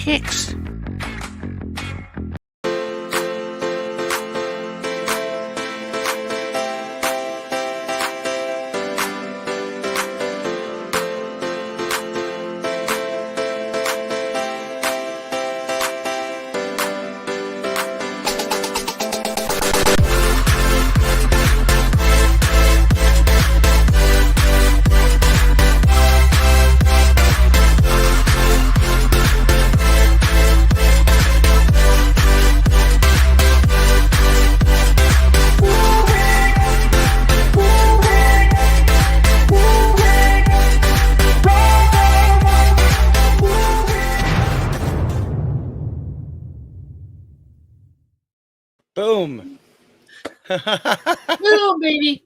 Chicks. Boom. Boom, baby.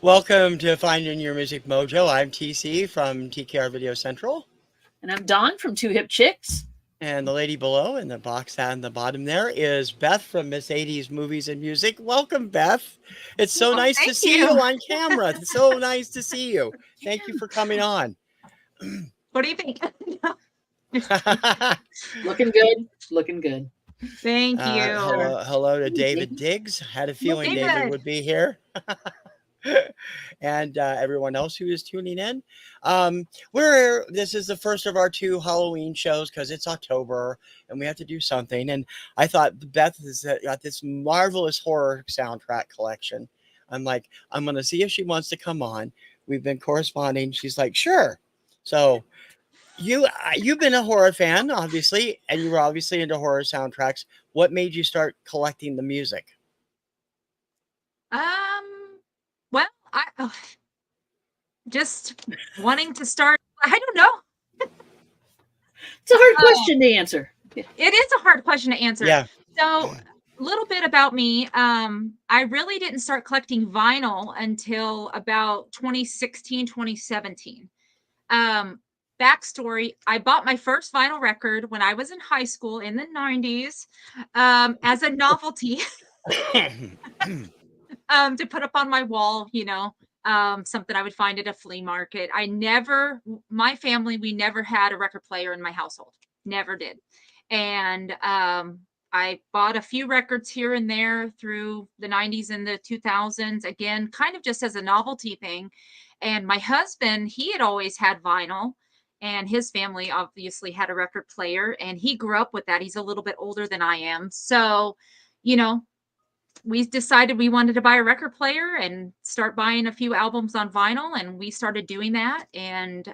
Welcome to Finding Your Music Mojo. I'm TC from TKR Video Central. And I'm Dawn from Two Hip Chicks. And the lady below in the box on the bottom there is Beth from Miss 80s Movies and Music. Welcome, Beth. It's so nice to see you on camera. It's so nice to see you. Thank you for coming on. What do you think? Looking good. Looking good. Thank you. Hello to David Diggs. Had a feeling David would be here. And everyone else who is tuning in. This is the first of our 2 Halloween shows because it's October and we have to do something. And I thought Beth has got this marvelous horror soundtrack collection. I'm like, I'm going to see if she wants to come on. We've been corresponding. She's like, sure. So you've been a horror fan, obviously, and you were obviously into horror soundtracks. What made you start collecting the music? Well, I just wanting to start. I don't know. It's a hard question to answer. It is a hard question to answer. Yeah. So, a little bit about me. I really didn't start collecting vinyl until about 2016, 2017. Backstory, I bought my first vinyl record when I was in high school in the 90s as a novelty to put up on my wall, something I would find at a flea market. My family, we never had a record player in my household. Never did. And I bought a few records here and there through the 90s and the 2000s, again, kind of just as a novelty thing. And my husband, he had always had vinyl. And his family obviously had a record player, and he grew up with that. He's a little bit older than I am. So, we decided we wanted to buy a record player and start buying a few albums on vinyl. And we started doing that. And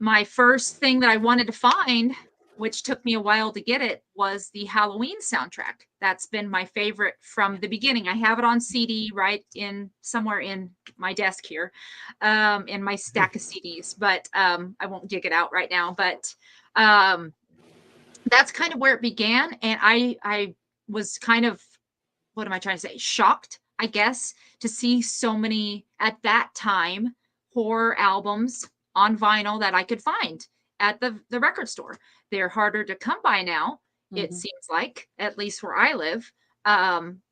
my first thing that I wanted to find, which took me a while to get it, was the Halloween soundtrack. That's been my favorite from the beginning. I have it on CD right in somewhere in my desk here, in my stack of CDs, but I won't dig it out right now. But that's kind of where it began. And I was kind of, what am I trying to say? Shocked, I guess, to see so many at that time horror albums on vinyl that I could find at the record store. They're harder to come by now, it seems like, at least where I live.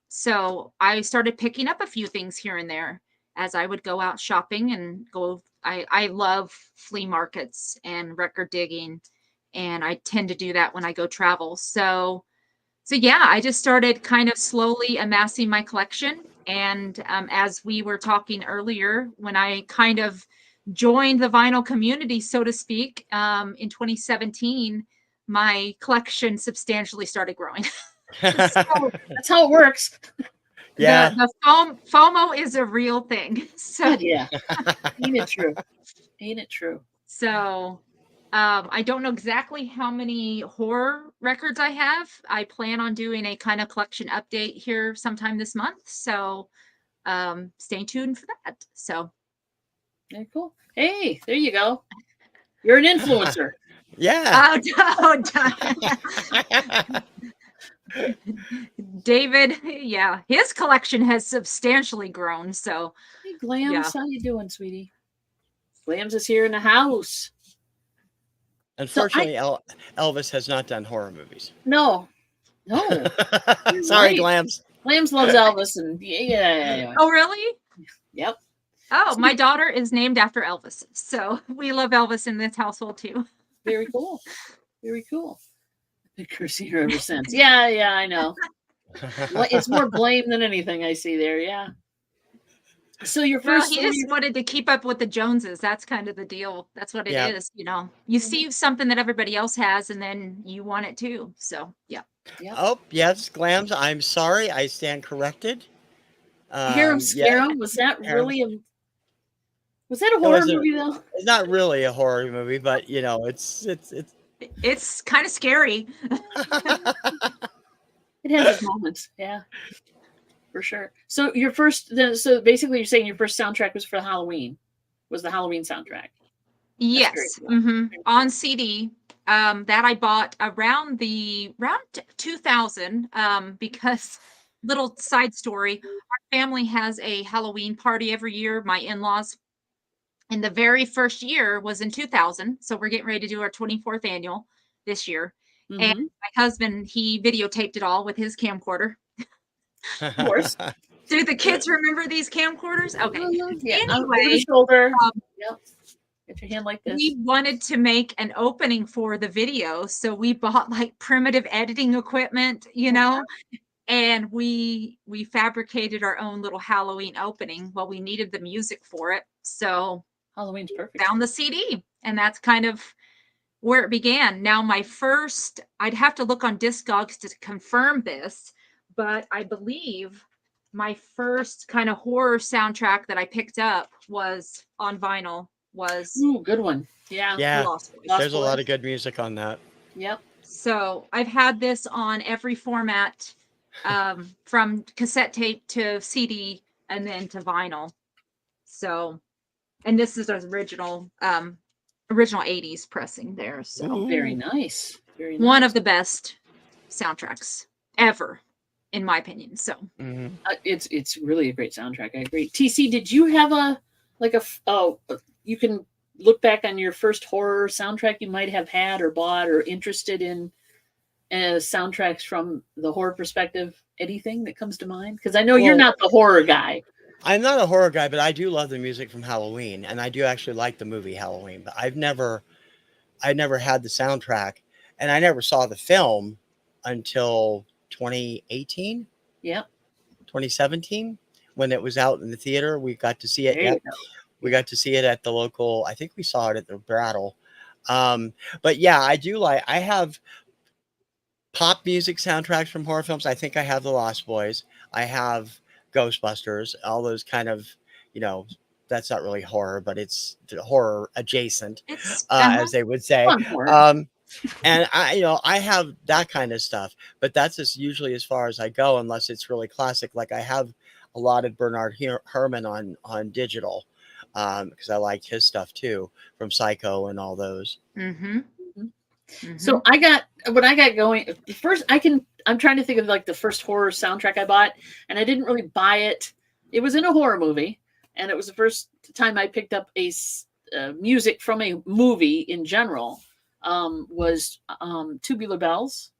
So I started picking up a few things here and there as I would go out shopping and go. I love flea markets and record digging, and I tend to do that when I go travel. So yeah, I just started kind of slowly amassing my collection. And as we were talking earlier, when I kind of joined the vinyl community, so to speak, in 2017, my collection substantially started growing. That's how it works. Yeah. The FOMO is a real thing. So yeah. Ain't it true? Ain't it true? So I don't know exactly how many horror records I have. I plan on doing a kind of collection update here sometime this month. So stay tuned for that. So very cool. Hey, there you go. You're an influencer. Yeah. David, yeah, his collection has substantially grown. So, hey, Glams, how you doing, sweetie? Glams is here in the house. Unfortunately, Elvis has not done horror movies. No. Sorry, Glams. Glams loves Elvis, and yeah. Oh, really? Yep. Oh, my daughter is named after Elvis, so we love Elvis in this household too. Very cool. Very cool. Been cursing her ever since. Yeah, I know. It's more blame than anything I see there. Yeah. So your Well, first he just wanted to keep up with the Joneses. That's kind of the deal. That's what it Yeah. is, you know. You see something that everybody else has, and then you want it too. So, yeah. Yep. Oh, yes, Glams. I'm sorry. I stand corrected. Harem Yeah, Scarum, was that Harem- really was that a it horror was a, movie though? it's not really a horror movie, but you know, it's It's kind of scary. It has its moments. Yeah, for sure. So your first so basically you're saying your first soundtrack was for Halloween. Was the Halloween soundtrack. That's very Yes. cool. On CD. That I bought around 2000, because little side story, our family has a Halloween party every year, my in-laws. And the very first year was in 2000. So we're getting ready to do our 24th annual this year. And Mm-hmm. my husband, he videotaped it all with his camcorder. Of course. Do the kids remember these camcorders? Okay. Yeah. Over the Anyway, shoulder. um, Yep. Get your hand like this. we wanted to make an opening for the video. So we bought like primitive editing equipment, you know, and we fabricated our own little Halloween opening. Well, we needed the music for it. So Halloween's perfect. found the CD, and that's kind of where it began. Now, my first, I'd have to look on Discogs to confirm this, but I believe my first kind of horror soundtrack that I picked up was on vinyl was Ooh, good one. Yeah. yeah. Lost Boys. There's a lot of good music on that. Yep. So I've had this on every format, from cassette tape to CD and then to vinyl. So, and this is original 80s pressing there. So Very nice. Very nice. one of the best soundtracks ever, in my opinion. So it's really a great soundtrack. I agree. TC, did you have you can look back on your first horror soundtrack you might have had or bought or interested in soundtracks from the horror perspective? Anything that comes to mind? Because I know you're not the horror guy. I'm not a horror guy, but I do love the music from Halloween, and I do actually like the movie Halloween. But I never had the soundtrack, and I never saw the film until 2018. Yep. 2017 when it was out in the theater. We got to see it. Yep. We got to see it at the local. I think we saw it at the Brattle. But yeah, I have pop music soundtracks from horror films. I think I have The Lost Boys. I have Ghostbusters, all those kind of, you know, that's not really horror, but it's horror adjacent, as they would say. And I have that kind of stuff, but that's just usually as far as I go, unless it's really classic. Like I have a lot of Bernard Herrmann on digital, because I liked his stuff too, from Psycho and all those. So I got going first. I'm trying to think of like the first horror soundtrack I bought, and I didn't really buy it. It was in a horror movie, and it was the first time I picked up a music from a movie in general. Was Tubular Bells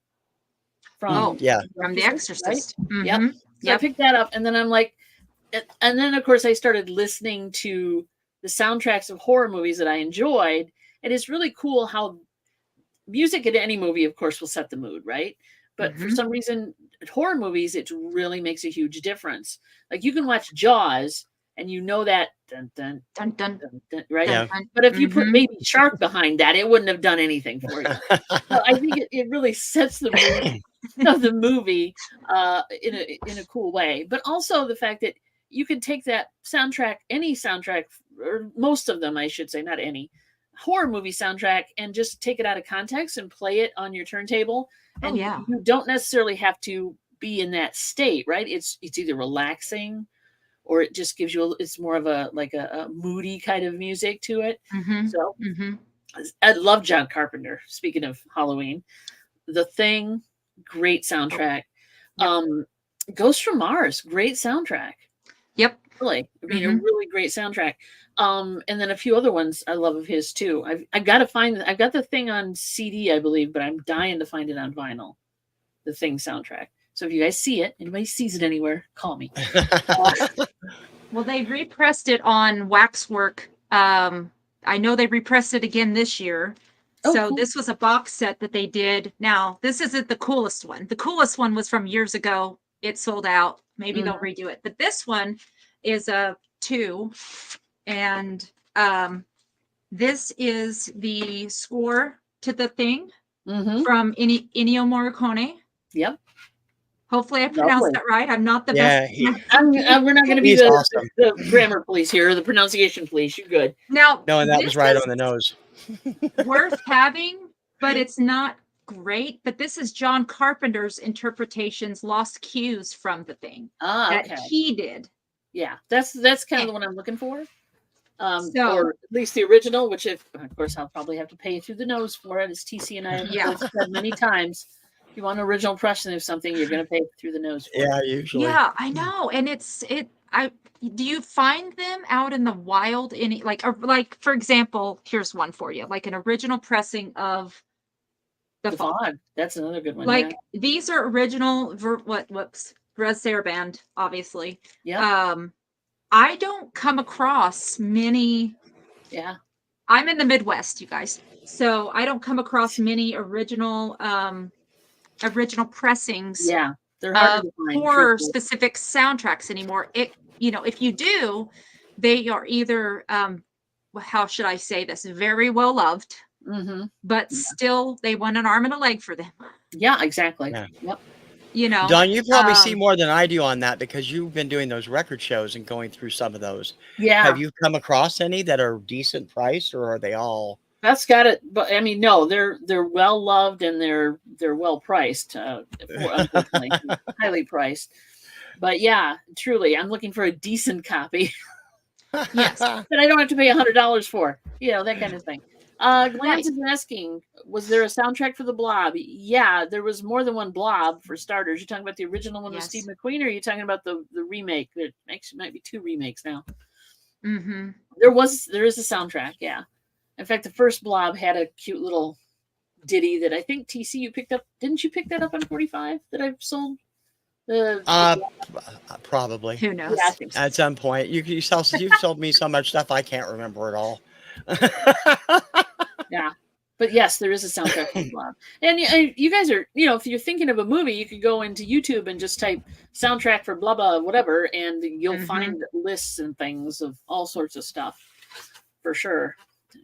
from The Exorcist. Right? Yep. So I picked that up, and then I'm like, and then of course I started listening to the soundtracks of horror movies that I enjoyed. And it's really cool how music in any movie, of course, will set the mood, right? But for some reason, horror movies, it really makes a huge difference. Like you can watch Jaws, and you know that dun dun dun dun, dun, dun right? Yeah. But if you put Baby Shark behind that, it wouldn't have done anything for you. So I think it really sets the mood of the movie in a cool way. But also the fact that you can take that soundtrack, any soundtrack, or most of them, I should say, not any horror movie soundtrack, and just take it out of context and play it on your turntable. And you don't necessarily have to be in that state, right? It's either relaxing, or it just gives you it's more of a moody kind of music to it. So I love John Carpenter. Speaking of Halloween, The Thing, great soundtrack. Ghost from Mars, great soundtrack. Yep. Really, I mean, a really great soundtrack. And then a few other ones I love of his too. I've got The Thing on CD, I believe, but I'm dying to find it on vinyl. The Thing soundtrack. So if you guys see it, anybody sees it anywhere, call me. Well, they repressed it on Waxwork. I know they repressed it again this year. Oh, So cool. this was a box set that they did. Now, this isn't the coolest one. The coolest one was from years ago. It sold out. Maybe they'll redo it. But this one is a 2. And this is the score to The Thing from Ennio Morricone. Yep. Hopefully I pronounced that right. I'm not the best. We're not going to be He's awesome. the grammar police here, or the pronunciation police. You're good. Now, No, and that was right on the nose. Worth having, but it's not great. But this is John Carpenter's interpretations, lost cues from The Thing that he did. Yeah, that's kind of the one I'm looking for. So, or at least the original, which of course I'll probably have to pay through the nose for it, as TC and I have both said many times. If you want an original impression of something, you're going to pay through the nose for Yeah, it. usually. Yeah, I know. And do you find them out in the wild like for example, here's one for you, like an original pressing of The Fog. That's another good one. Like these are original Res Saraband, obviously. Yeah. I don't come across many. Yeah. I'm in the Midwest, you guys. So I don't come across many original pressings. Yeah. They're hard to find. Horror specific soundtracks anymore. If you do, they are either how should I say this? Very well loved, but still they want an arm and a leg for them. Yeah, exactly. Yeah. Yep. Dawn, you probably see more than I do on that because you've been doing those record shows and going through some of those. Yeah. Have you come across any that are decent priced, or are they all? That's got it. But I mean, no, they're well loved and they're well priced. Unfortunately, highly priced. But yeah, truly, I'm looking for a decent copy. Yes, that I don't have to pay $100 for. That kind of thing. Glance is asking, was there a soundtrack for the Blob? Yeah, there was more than one Blob, for starters. You're talking about the original one with Steve McQueen, or are you talking about the remake? There actually might be 2 remakes now. There is a soundtrack, yeah. In fact, the first Blob had a cute little ditty that I think TC you picked up. Didn't you pick that up on 45 that I've sold? Probably. Who knows? Yeah, At some point, you've sold me so much stuff I can't remember it all. Yeah, but yes, there is a soundtrack for the Blob. And you guys are, if you're thinking of a movie, you could go into YouTube and just type soundtrack for blah blah whatever, and you'll find lists and things of all sorts of stuff, for sure.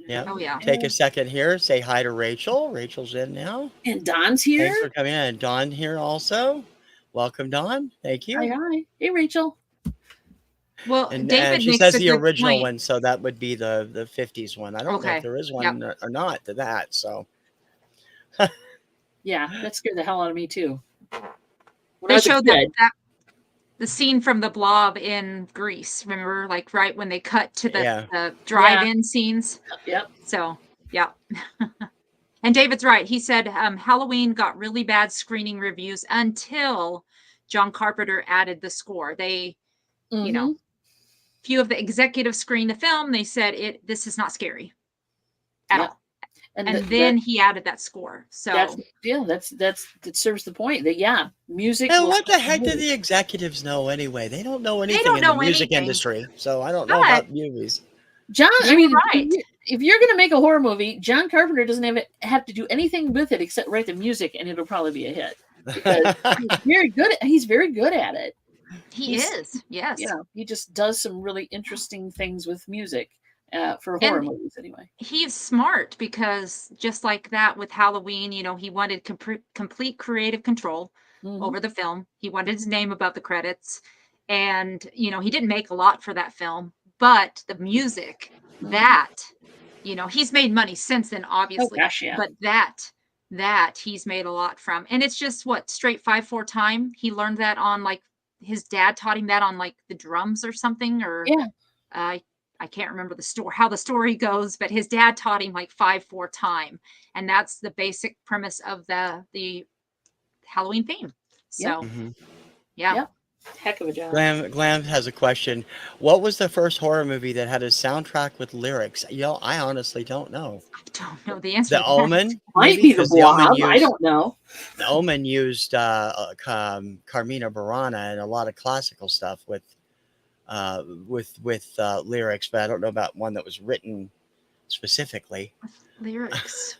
Yeah. Oh yeah. Take a second here. Say hi to Rachel. Rachel's in now. And Don's here. Thanks for coming in. And Dawn here also. Welcome, Dawn. Thank you. Hi. Hey, Rachel. Well, and David she makes says a the good original point. one, so that would be the 50s one. I don't know if there is one or not to that. So, yeah, that scared the hell out of me too. They showed that the scene from the Blob in Greece. Remember, like right when they cut to the drive-in scenes. Yep. So, yeah. And David's right. He said Halloween got really bad screening reviews until John Carpenter added the score. They, few of the executives screened the film. They said this is not scary at all. And then he added that score. So that serves the point that music. Now, what the heck do the executives know anyway? They don't know anything in the music industry. So I don't know about movies. John, if you're going to make a horror movie, John Carpenter doesn't have to do anything with it except write the music, and it'll probably be a hit. Because he's very good at it. He is, yes. He just does some really interesting things with music for horror movies anyway. He's smart because just like that with Halloween, he wanted complete creative control over the film. He wanted his name above the credits. And, he didn't make a lot for that film, but the music, he's made money since then, obviously. Oh, gosh, yeah. But that he's made a lot from. And it's just straight 5/4 time. He learned that on like his dad taught him that on like the drums or something, or I can't remember how the story goes, but his dad taught him like 5/4 time. And that's the basic premise of the Halloween theme. So Yep. Heck of a job. Glam has a question. What was the first horror movie that had a soundtrack with lyrics? I honestly don't know. I don't know the answer. The Omen? Might be the Blob. I don't know. The Omen used Carmina Burana and a lot of classical stuff with lyrics, but I don't know about one that was written specifically. Lyrics.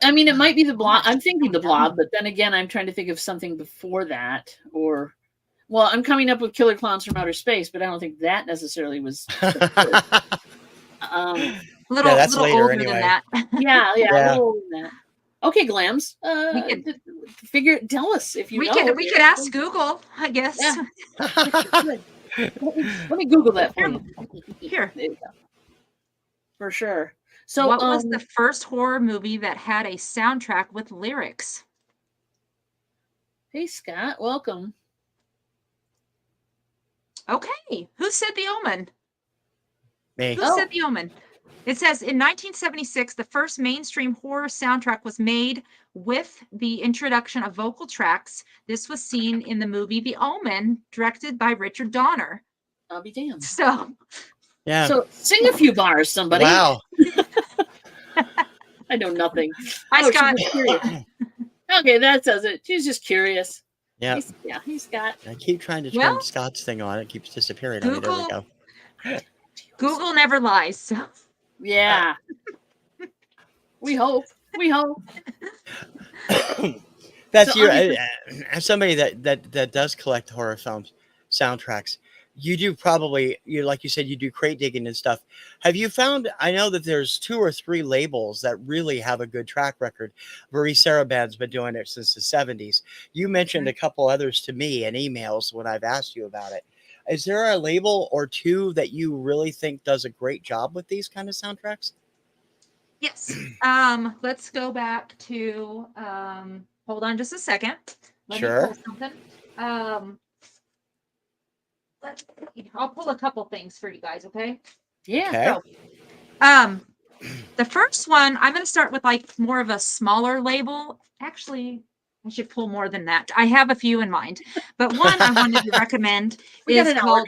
I mean, it might be the Blob. I'm thinking the Blob, but then again, I'm trying to think of something before that. Or, well, I'm coming up with Killer Clowns from Outer Space, but I don't think that necessarily was. Little that's later older anyway. than that. Yeah, a Yeah. little older than that. Okay, Glams. Tell us if you know. We could ask Google, I guess. Yeah. Let me Google that for you. Here. There you go. For sure. So, what was the first horror movie that had a soundtrack with lyrics? Hey, Scott, welcome. Okay, who said The Omen? Me. Who said The Omen? It says in 1976, the first mainstream horror soundtrack was made with the introduction of vocal tracks. This was seen in the movie The Omen, directed by Richard Donner. I'll be damned. So, yeah. So sing a few bars, somebody. Wow. I know nothing. Hi, Scott. Okay, that says it. She's just curious. Yeah. He's Scott. I keep trying to turn Scott's thing on. It keeps disappearing. There we go. Google never lies. So. Yeah. We hope. That's so as somebody that does collect horror films soundtracks. You do probably, like you said, you do crate digging and stuff. Have you found, I know that there's 2 or 3 labels that really have a good track record. Marie Saraband's been doing it since the 70s. You mentioned a couple others to me in emails when I've asked you about it. Is there a label or 2 that you really think does a great job with these kind of soundtracks? Yes. Let's go back to, hold on just a second. Let me pull something. Let's see. I'll pull a couple things for you guys, okay? Yeah. Okay. So, the first one, I'm going to start with like more of a smaller label. Actually, I should pull more than that. I have a few in mind, but one I wanted to recommend is called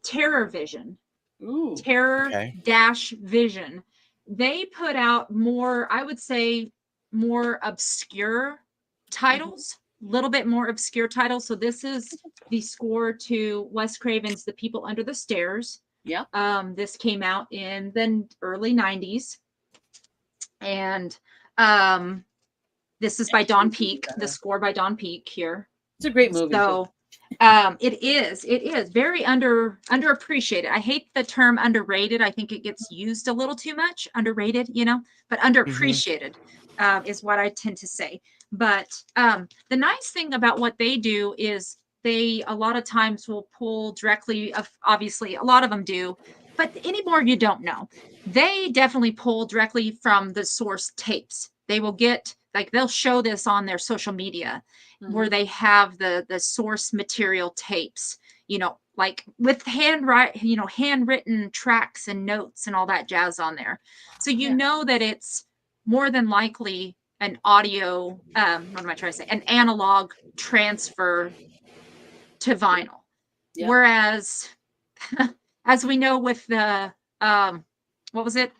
Terror Vision. Ooh. Terror-Vision. They put out more, I would say, more obscure titles. Little bit more obscure titles. So this is the score to Wes Craven's The People Under the Stairs. Yeah. This came out in the early 90s. And this is by Don Peake, the score by Don Peake here. It's a great movie. So it is very underappreciated. I hate the term underrated. I think it gets used a little too much. Underrated, but underappreciated is what I tend to say. But the nice thing about what they do is they a lot of times will pull directly, obviously a lot of them do, but anymore you don't know. They definitely pull directly from the source tapes. They will get, like, they'll show this on their social media where they have the source material tapes, like with handwritten tracks and notes and all that jazz on there. So you know that it's more than likely an audio, an analog transfer to vinyl. Yeah. Whereas, as we know with the, what was it?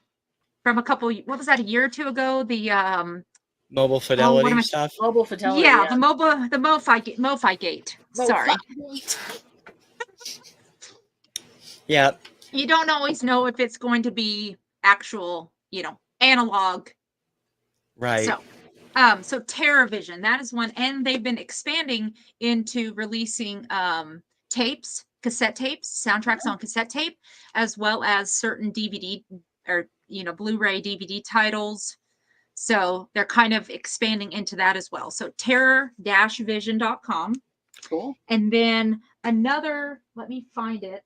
What was that, a year or 2 ago? The mobile fidelity stuff. Mobile fidelity. Yeah, the MoFi gate. Sorry. Yeah. You don't always know if it's going to be actual, analog. Right. So Terror Vision, that is one, and they've been expanding into releasing tapes, cassette tapes, soundtracks on cassette tape, as well as certain DVD or Blu-ray DVD titles. So they're kind of expanding into that as well. So terror-vision.com. Cool. And then another, let me find it.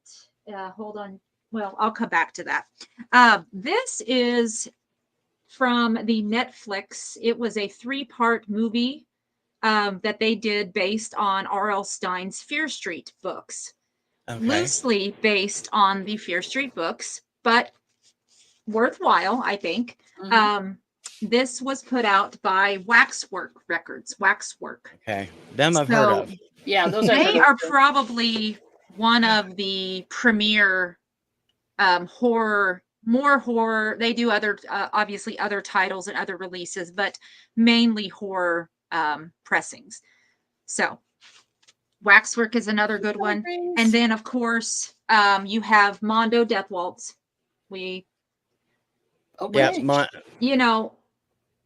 Hold on. Well, I'll come back to that. This is from the Netflix. It was a 3-part movie that they did based on R.L. Stine's Fear Street books. Okay. Loosely based on the Fear Street books, but worthwhile, I think. This was put out by Waxwork Records. Waxwork. Okay, them I've heard of. Yeah, those they are probably one of the premier horror. More horror. They do other, obviously, other titles and other releases, but mainly horror pressings. So, Waxwork is another good one. And then, of course, you have Mondo Death Waltz.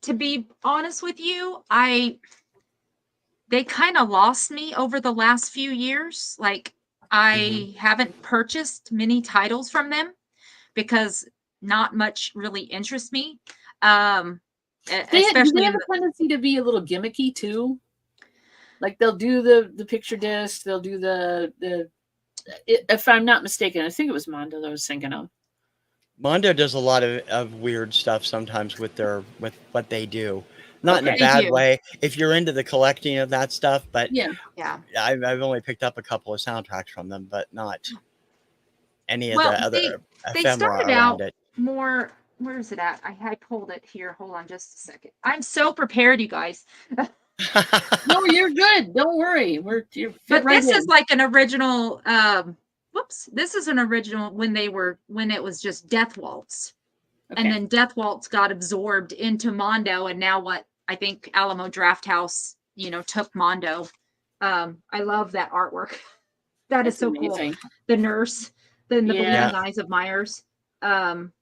to be honest with you, they kind of lost me over the last few years. Like, I haven't purchased many titles from them because not much really interests me. Do they Especially have a tendency to be a little gimmicky too? Like they'll do the picture disc, they'll do if I'm not mistaken, I think it was Mondo that I was thinking of. Mondo does a lot of weird stuff sometimes with what they do. Not in a Okay. They bad do. way if you're into the collecting of that stuff, but Yeah. Yeah. I've only picked up a couple of soundtracks from them, but not any of Well, the other they ephemera started around out it. more. Where is it at? I pulled it here. Hold on just a second. I'm so prepared, you guys. No, you're good. Don't worry. You're fit But right this is in. like an original. Whoops. This is an original when it was just Death Waltz. Okay. And then Death Waltz got absorbed into Mondo, and now what I think Alamo Drafthouse, took Mondo. I love that artwork. That is That's so amazing. cool. The nurse, then the Yeah. believing eyes of Myers. And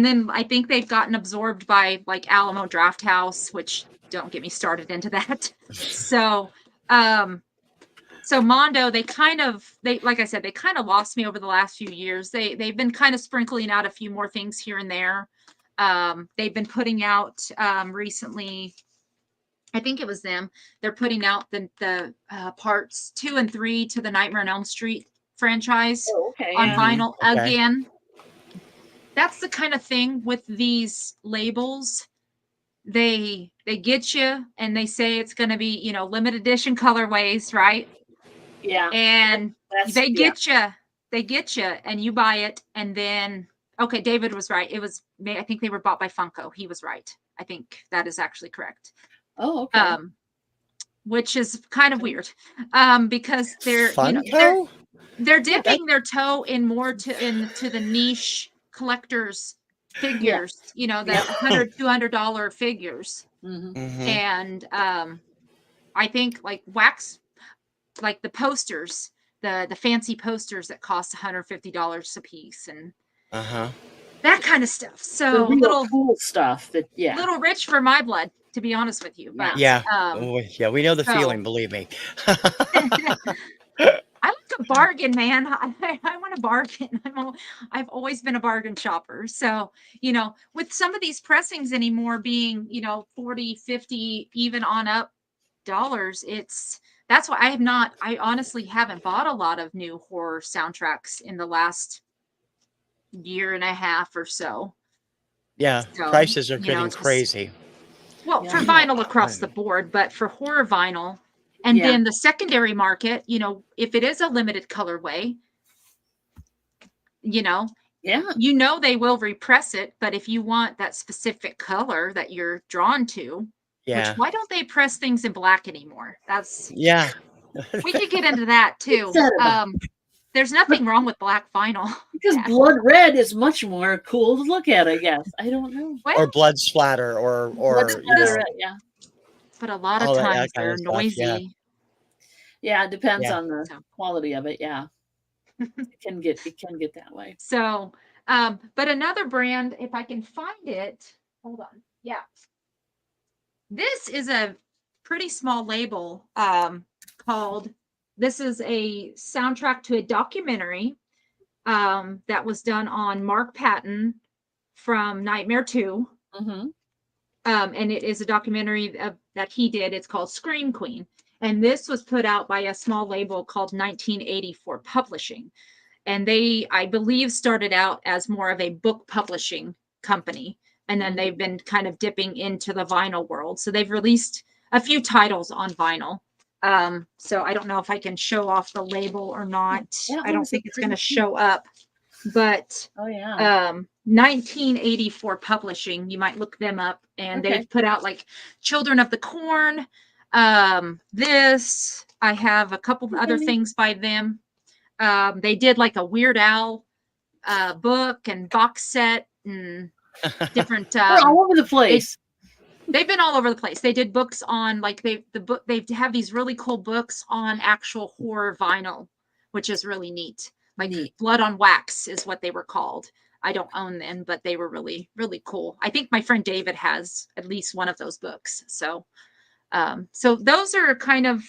then I think they've gotten absorbed by like Alamo Drafthouse, which don't get me started into that. So Mondo, like I said, they kind of lost me over the last few years. They've been kind of sprinkling out a few more things here and there. They've been putting out recently, I think it was them. They're putting out the parts 2 and 3 to the Nightmare on Elm Street franchise Okay. on Yeah. vinyl Okay. again. That's the kind of thing with these labels. They get you and they say it's going to be, limited edition colorways, right? Yeah. And they yeah. get you and you buy it. And then, okay, David was right. I think they were bought by Funko. He was right. I think that is actually correct. Oh, okay. Which is kind of weird. Because Funko? they're dipping their toe in more into the niche collectors figures, the $100, $200 figures. And I think like wax, like the posters, the fancy posters that cost $150 a piece and that kind of stuff. So the real cool stuff little rich for my blood, to be honest with you. But yeah, we know the feeling, believe me. I like a bargain, man. I want a bargain. I've always been a bargain shopper. So, with some of these pressings anymore being, 40, 50, even on up dollars, that's why I honestly haven't bought a lot of new horror soundtracks in the last year and a half or so. Yeah, So, prices are getting crazy. Well, for vinyl across the board, but for horror vinyl, and then the secondary market, if it is a limited colorway, they will repress it. But if you want that specific color that you're drawn to, why don't they press things in black anymore? We could get into that too. There's nothing wrong with black vinyl. Because blood red is much more cool to look at, I guess. I don't know. Well, or blood splatter or yeah. But a lot of times they're noisy. Yeah, it depends on the quality of it. Yeah. It can get that way. So, but another brand, if I can find it, hold on. Yeah. This is a pretty small label this is a soundtrack to a documentary that was done on Mark Patton from Nightmare 2. And it is a documentary that he did. It's called Scream Queen. And this was put out by a small label called 1984 Publishing. And they, I believe, started out as more of a book publishing company. And then they've been kind of dipping into the vinyl world. So they've released a few titles on vinyl. So I don't know if I can show off the label or not. I don't think it's going to show up. But 1984 Publishing, you might look them up. And they've put out like Children of the Corn. This, I have a couple of other things by them. They did like a Weird Al book and box set and different. They're all over the place. They've been all over the place. They did books on they have these really cool books on actual horror vinyl, which is really neat. Like Blood on Wax is what they were called. I don't own them, but they were really, really cool. I think my friend David has at least one of those books. So, so those are kind of,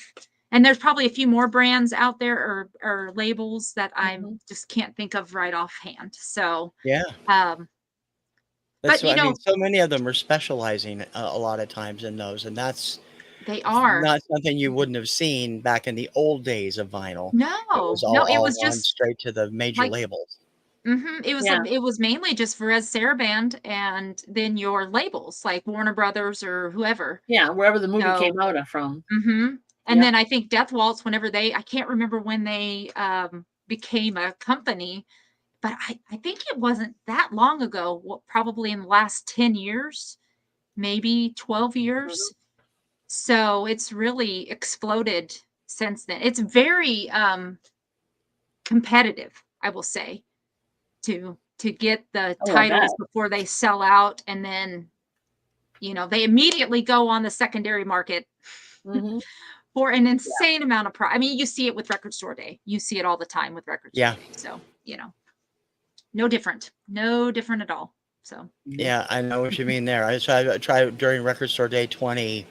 and there's probably a few more brands out there or labels that I just can't think of right offhand. So, Yeah. but I mean, so many of them are specializing a lot of times in those, and that's they are not something you wouldn't have seen back in the old days of vinyl. It was no, it all was on just straight to the major like, labels. it was mainly just for as Saraband and then your labels like Warner Brothers or whoever. Yeah, wherever the movie So, came out of from. And then I think Death Waltz, whenever I can't remember when they became a company, but I think it wasn't that long ago, probably in the last 10 years, maybe 12 years. So it's really exploded since then. It's very competitive, I will say, to get the Oh, I bet. titles before they sell out, and then they immediately go on the secondary market for an insane amount of price. I mean, you see it with Record Store Day. You see it all the time with Record Store Day. So no different at all. So yeah, I know what you mean there. I tried during Record Store Day 20.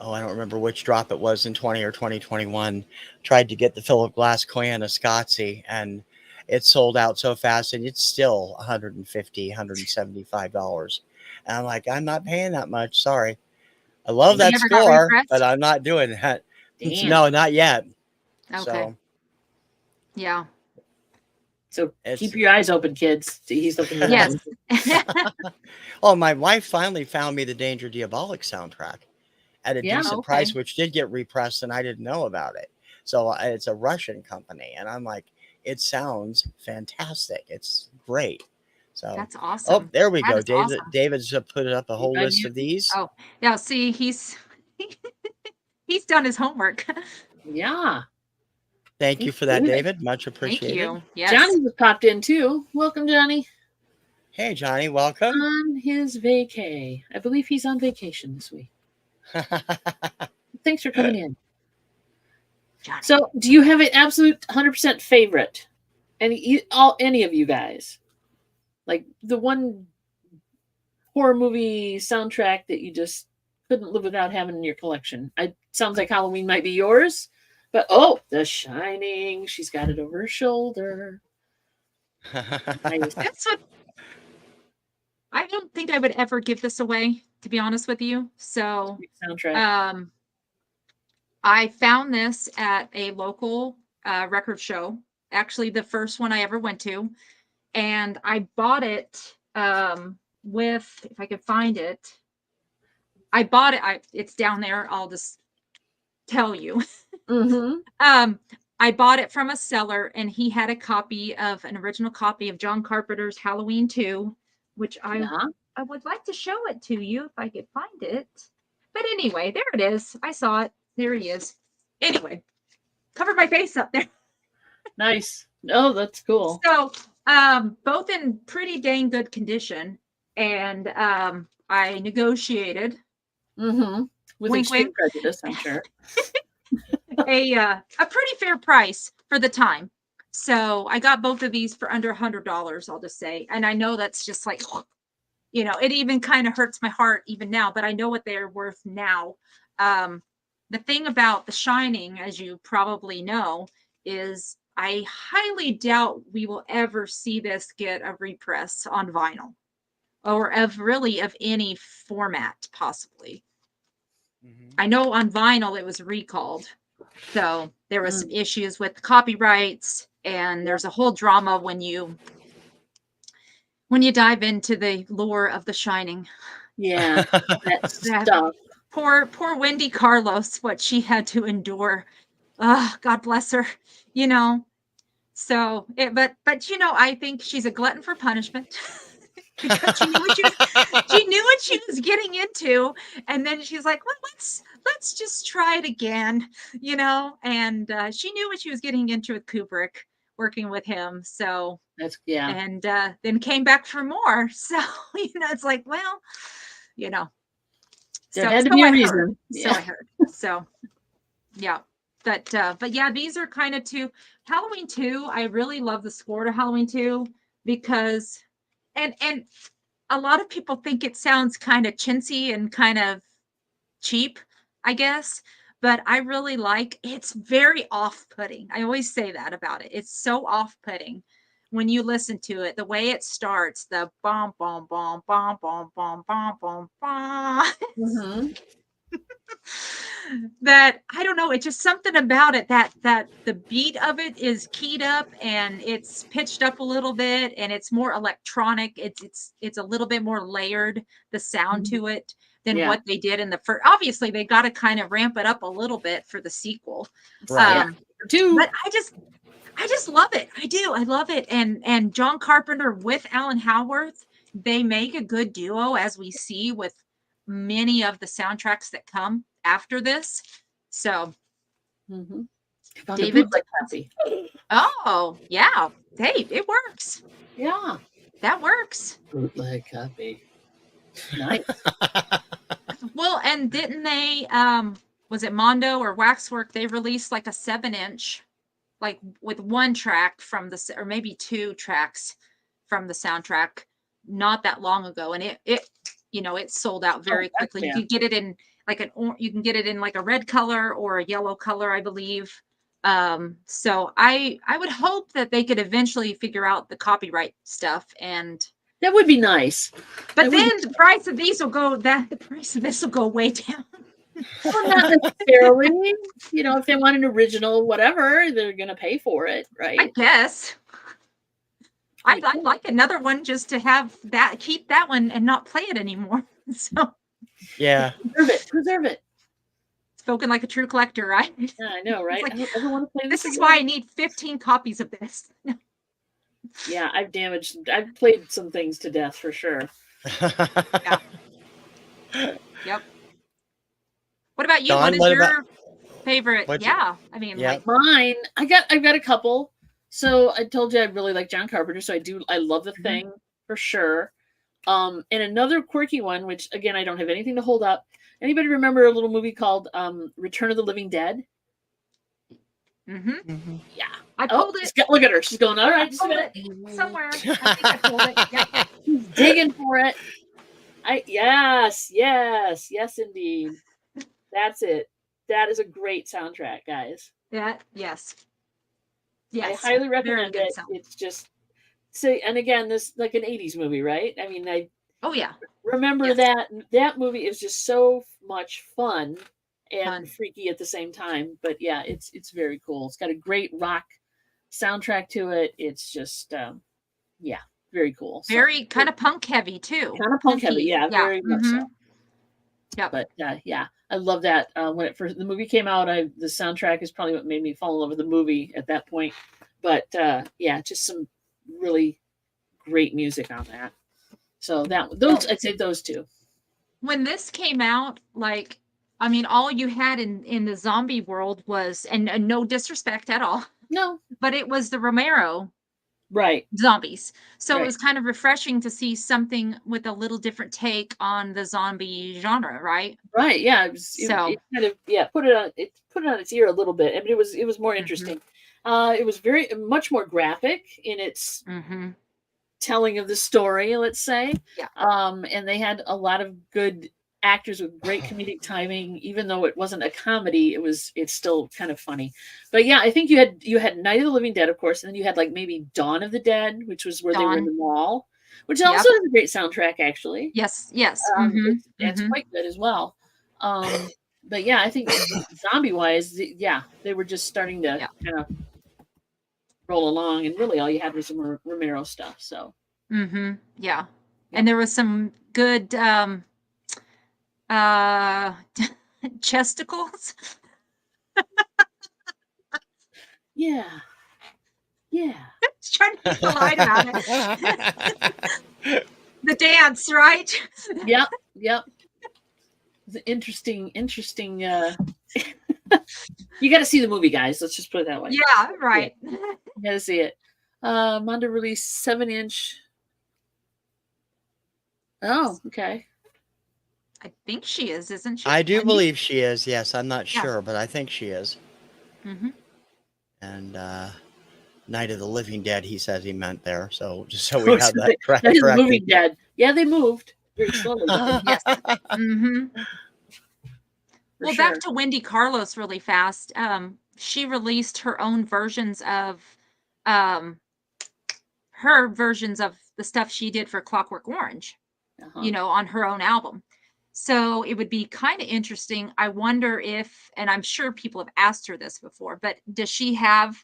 Oh, I don't remember which drop it was in 20 or 2021. Tried to get the Philip Glass Koyan Escotzi, and it sold out so fast, and it's still $150, $175. And I'm like, I'm not paying that much. Sorry. I love that never got score, repressed? but I'm not doing that. Damn. No, not yet. Okay. So, yeah. So keep your eyes open, kids. He's looking at Yes. Oh, my wife finally found me the Danger Diabolic soundtrack at a decent price, which did get repressed, and I didn't know about it. So it's a Russian company, and I'm like, it sounds fantastic. It's great. So that's awesome. Oh, there we go. Awesome. David's put up a whole list of these. Oh, yeah. See, he's done his homework. Yeah. Thank you for that, David. Much appreciated. Thank you. Yes. Johnny was popped in too. Welcome, Johnny. Hey, Johnny. Welcome. On his vacay. I believe he's on vacation this week. Thanks for coming in. Johnny. So, do you have an absolute 100% favorite? Any of you guys? Like the one horror movie soundtrack that you just couldn't live without having in your collection? Sounds like Halloween might be yours, but The Shining. She's got it over her shoulder. That's what. I don't think I would ever give this away, to be honest with you. So, soundtrack. I found this at a local record show. Actually, the first one I ever went to, and I bought it with, if I could find it, I bought it. It's down there. I'll just tell you. I bought it from a seller, and he had an original copy of John Carpenter's Halloween 2, which I would like to show it to you if I could find it. But anyway, there it is. I saw it. There he is. Anyway, covered my face up there. Nice. Oh, that's cool. So, both in pretty dang good condition, and I negotiated. With wink, extreme wink. prejudice, I'm sure. a pretty fair price for the time. So I got both of these for under $100, I'll just say. And I know that's just like, it even kind of hurts my heart even now, but I know what they're worth now. The thing about The Shining, as you probably know, is I highly doubt we will ever see this get a repress on vinyl or of any format, possibly. I know on vinyl it was recalled. So there was some issues with copyrights, and there's a whole drama when you dive into the lore of The Shining. Yeah, that stuff. Poor Wendy Carlos, what she had to endure. God bless her. So, but I think she's a glutton for punishment. Because she knew what she was getting into, and then she's like, well, let's just try it again, and she knew what she was getting into with Kubrick, working with him. So and then came back for more. So it's like, well, there had to be a reason. So I heard. So yeah. But yeah, these are kind of Halloween 2. I really love the score to Halloween 2 because and a lot of people think it sounds kind of chintzy and kind of cheap, I guess, but I really like it's very off-putting. I always say that about it. It's so off-putting when you listen to it. The way it starts, the bom bom bom bom bom bom bom bom bom. Mhm. That I don't know, it's just something about it that the beat of it is keyed up and it's pitched up a little bit and it's more electronic. It's a little bit more layered, the sound Mhm. to it than Yeah. what they did in the first. Obviously, they got to kind of ramp it up a little bit for the sequel. Right. Yeah. Two. But I just love it. I do. I love it. And John Carpenter with Alan Howarth, they make a good duo, as we see with many of the soundtracks that come after this. So, Mhm. Found a David. bootleg copy. Oh, yeah. Hey, it works. Yeah. That works. Bootleg copy. Nice. Well, and didn't they was it Mondo or Waxwork? They released like a 7-inch, like with one track from the or maybe two tracks from the soundtrack not that long ago, and it it sold out very Oh, quickly. You yeah. can get it in like you can get it in like a red color or a yellow color, I believe. So I would hope that they could eventually figure out the copyright stuff, and That would be nice. but That would be then the price of these will go the price of this will go way down. well, not necessarily. You know, if they want an original, whatever, they're gonna pay for it, I right? guess I'd like another one just to have that, keep that one and not play it anymore. So Yeah. Preserve it. Preserve it. spoken like a true collector, right? Yeah, I know, right? like, I don't ever want to play This this is again. why I need 15 copies of this. Yeah, I've played some things to death for sure. Yeah. Yep. What about you? Don, What is what your about favorite? what's Yeah. I mean, yeah. like, Mine, I've got a couple. So I told you I really like John Carpenter, so I love The Mhm. Thing for sure. And another quirky one, which again I don't have anything to hold up. Anybody remember a little movie called Return of the Living Dead? mhm. Yeah. I Oh, pulled it. look at her. She's going, all I right, just a pulled minute. it somewhere. I think I pulled it. Yep. She's digging for it. Yes, indeed. That's it. That is a great soundtrack, guys. Yes. I Yes. highly Very recommend good it. sound. It's just and again, this like an 80s movie, right? I mean, I Oh yeah. remember Yes. that movie is just so much fun and Fun. freaky at the same time. But yeah, it's very cool. It's got a great rock soundtrack to it. It's just yeah, very cool. So Very kind of punk heavy too. kind of punk heavy, Punky. yeah, Yeah. very much so. Yep. But yeah, I love that. When the movie came out, the soundtrack is probably what made me fall in love with the movie at that point. But yeah, just some really great music on that. So I'd say those two. When this came out, like, I mean, all you had in the zombie world was, and no disrespect at all, No, but it was the Romero right, zombies. So it right, was kind of refreshing to see something with a little different take on the zombie genre, right? right. Yeah, So, it kind of put it on its ear a little bit. I mean, it was more mhm, interesting. It was very much more graphic in its mhm. telling of the story, let's say. Yeah. And they had a lot of good actors with great comedic timing. Even though it wasn't a comedy, it's still kind of funny. But yeah, I think you had Night of the Living Dead, of course, and then you had like maybe Dawn of the Dead, which was where they were in Dawn. the mall, which Yep. also has a great soundtrack actually. Yes. Mhm. It's Mhm. quite good as well. But yeah, I think zombie wise, yeah, they were just starting to Yeah. kind of roll along, and really all you had was some Romero stuff. So Mhm. Yeah. Yeah. And there was some good uh chesticles. yeah, yeah. Just trying to be polite about it. The dance, right? Yep, yep. It's an interesting. You got to see the movie, guys. Let's just put it that way. Yeah, right. You got to see it. Mondo released 7-inch. Oh, okay. I think she is, isn't she? I do believe she is. Yes, I'm not Yeah. sure, but I think she is. Mhm. And Night of the Living Dead, he says he meant there. So just so we have So that that is corrected. moving dead. Yeah, they moved very slowly. But Yes. Mm-hmm. Well, sure. back to Wendy Carlos really fast. She released her own versions of um, her versions of the stuff she did for Clockwork Orange, Uh-huh. on her own album. So it would be kind of interesting. I wonder if, and I'm sure people have asked her this before, but does she have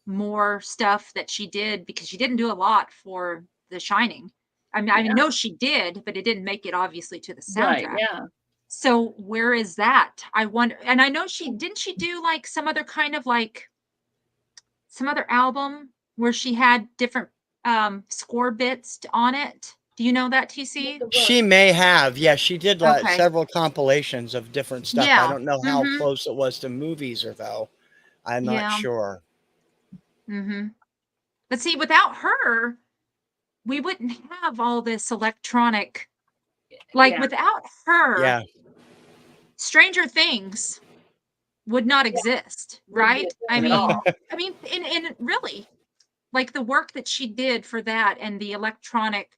more stuff that she did? Because she didn't do a lot for The Shining. I mean, I Yeah. know she did, but it didn't make it obviously to the Right. soundtrack. Yeah. So where is that? I wonder, and I know she do like some other kind of like some other album where she had different score bits on it. Do you know that, TC? She may have. Yeah, she did Okay. several compilations of different stuff. I Yeah. don't know how Mm-hmm. close it was to movies or though. I'm not Yeah. sure. Mm-hmm. But see, without her, we wouldn't have all this electronic. Like Yeah. without her, Yeah. Stranger Things would not exist, right? I Wouldn't be a thing at mean, and really, like the work that she did for that and the electronic,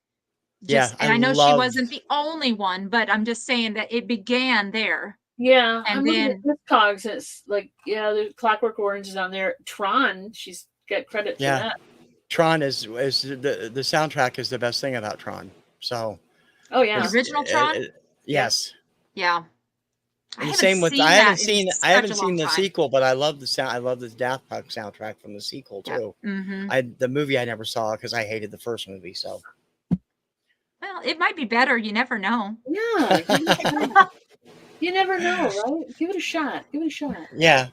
Yeah, just, I and I know she love. wasn't the only one, but I'm just saying that it began there, Yeah, and I'm looking at then Discogs. It's like, yeah, the Clockwork Orange is on there. Tron, she's got credit for Yeah, that. Tron is the soundtrack is the best thing about Tron. So, Oh yeah, the original Tron. yes. Yeah, And the same with I haven't seen the the sequel, but I love the sound. I love the Daft Punk soundtrack from the sequel too. Mm-hmm. The movie I never saw because I hated the first movie. So, Well, it might be better. You never know. yeah. You never know, right? Give it a shot. Give it a shot. Yeah.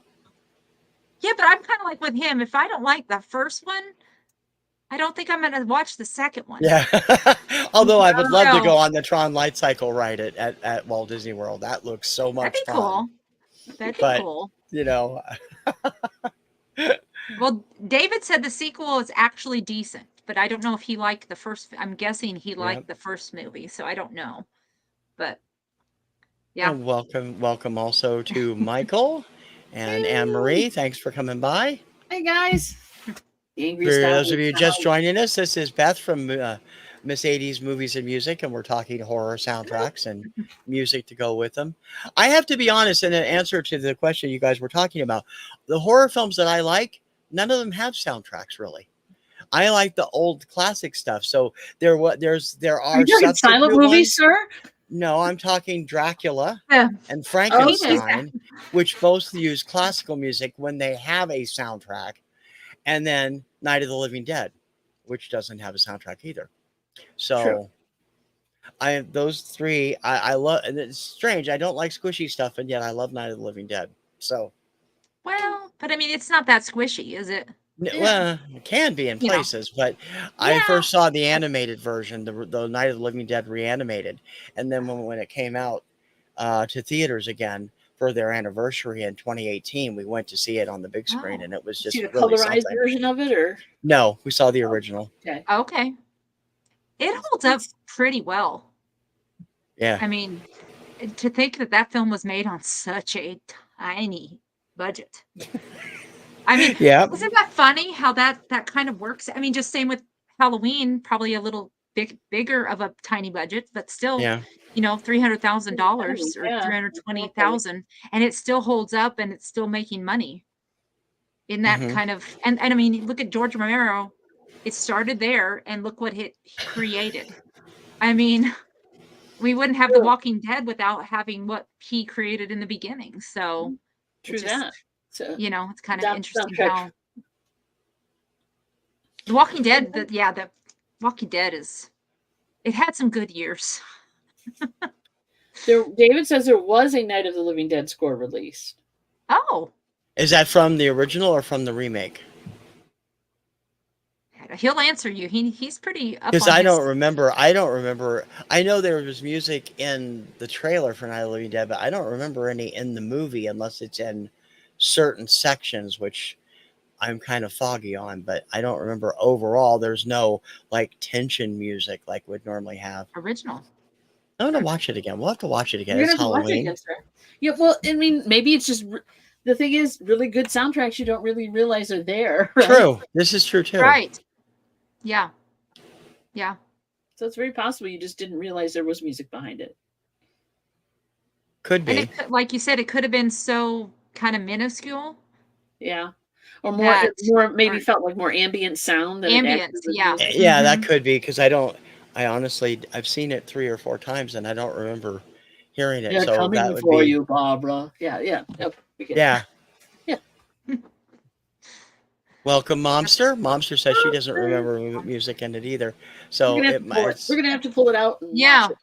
Yeah, but I'm kind of like with him. If I don't like the first one, I don't think I'm going to watch the second one. Yeah. Although I would love to No. go on the Tron Light Cycle ride at Walt Disney World. That looks so much That'd be fun. cool. That'd be cool. You know. Well, David said the sequel is actually decent, but I don't know if he liked the first. I'm guessing he liked the first movie, so I don't know. But yeah. And welcome also to Michael and Anne-Marie. Thanks for coming by. Hey guys. For those of you just joining us, this is Beth from Miss 80s Movies and Music, and we're talking horror soundtracks and music to go with them. I have to be honest, in an answer to the question you guys were talking about, the horror films that I like, none of them have soundtracks really. I like the old classic stuff. So there are silent movies, sir? No, I'm talking Dracula Yeah. and Frankenstein, which both use classical music when they have a soundtrack. And then Night of the Living Dead, which doesn't have a soundtrack either. So those three I love, and it's strange. I don't like squishy stuff, and yet I love Night of the Living Dead. So, well, but I mean, it's not that squishy, is it? Well, it can be in places, but I first saw the animated version, the Night of the Living Dead reanimated, and then when it came out to theaters again for their anniversary in 2018, we went to see it on the big screen, and it was just a really colorized something. version of it, or no, we saw the original. Okay. It holds up pretty well. Yeah. I mean, to think that film was made on such a tiny budget. I mean, wasn't that funny how that kind of works? I mean, just same with Halloween, probably a little bigger of a tiny budget, but still, $300,000 or $320,000, and it still holds up and it's still making money. In that kind of, and I mean, look at George Romero. It started there, and look what he created. I mean, we wouldn't have The Walking Dead without having what he created in the beginning. So, true that. So, it's kind of interesting how The Walking Dead, The Walking Dead it had some good years. David says there was a Night of the Living Dead score released. Oh. Is that from the original or from the remake? He'll answer you. He's pretty up on because I don't remember. I know there was music in the trailer for Night of the Living Dead, but I don't remember any in the movie unless it's in certain sections, which I'm kind of foggy on. But I don't remember overall. There's no like tension music like we'd normally have. Original. I'm gonna watch it again. We'll have to watch it again. It's Halloween. Yeah, well, I mean, maybe it's just the thing is, really good soundtracks you don't really realize are there. Right? True. This is true too. Right. Yeah. Yeah. So it's very possible you just didn't realize there was music behind it. Could be. And it, like you said, it could have been so kind of minuscule. Yeah. Or more maybe felt like more ambient sound than ambient. Yeah. Yeah, that could be, because I honestly, I've seen it 3 or 4 times and I don't remember hearing it. They're so coming that would for be you, Barbara. Yeah. Yep, yeah. Yeah. Welcome, Momster. Momster says she doesn't remember music in it either. So we're gonna have to pull it out. And yeah. watch it.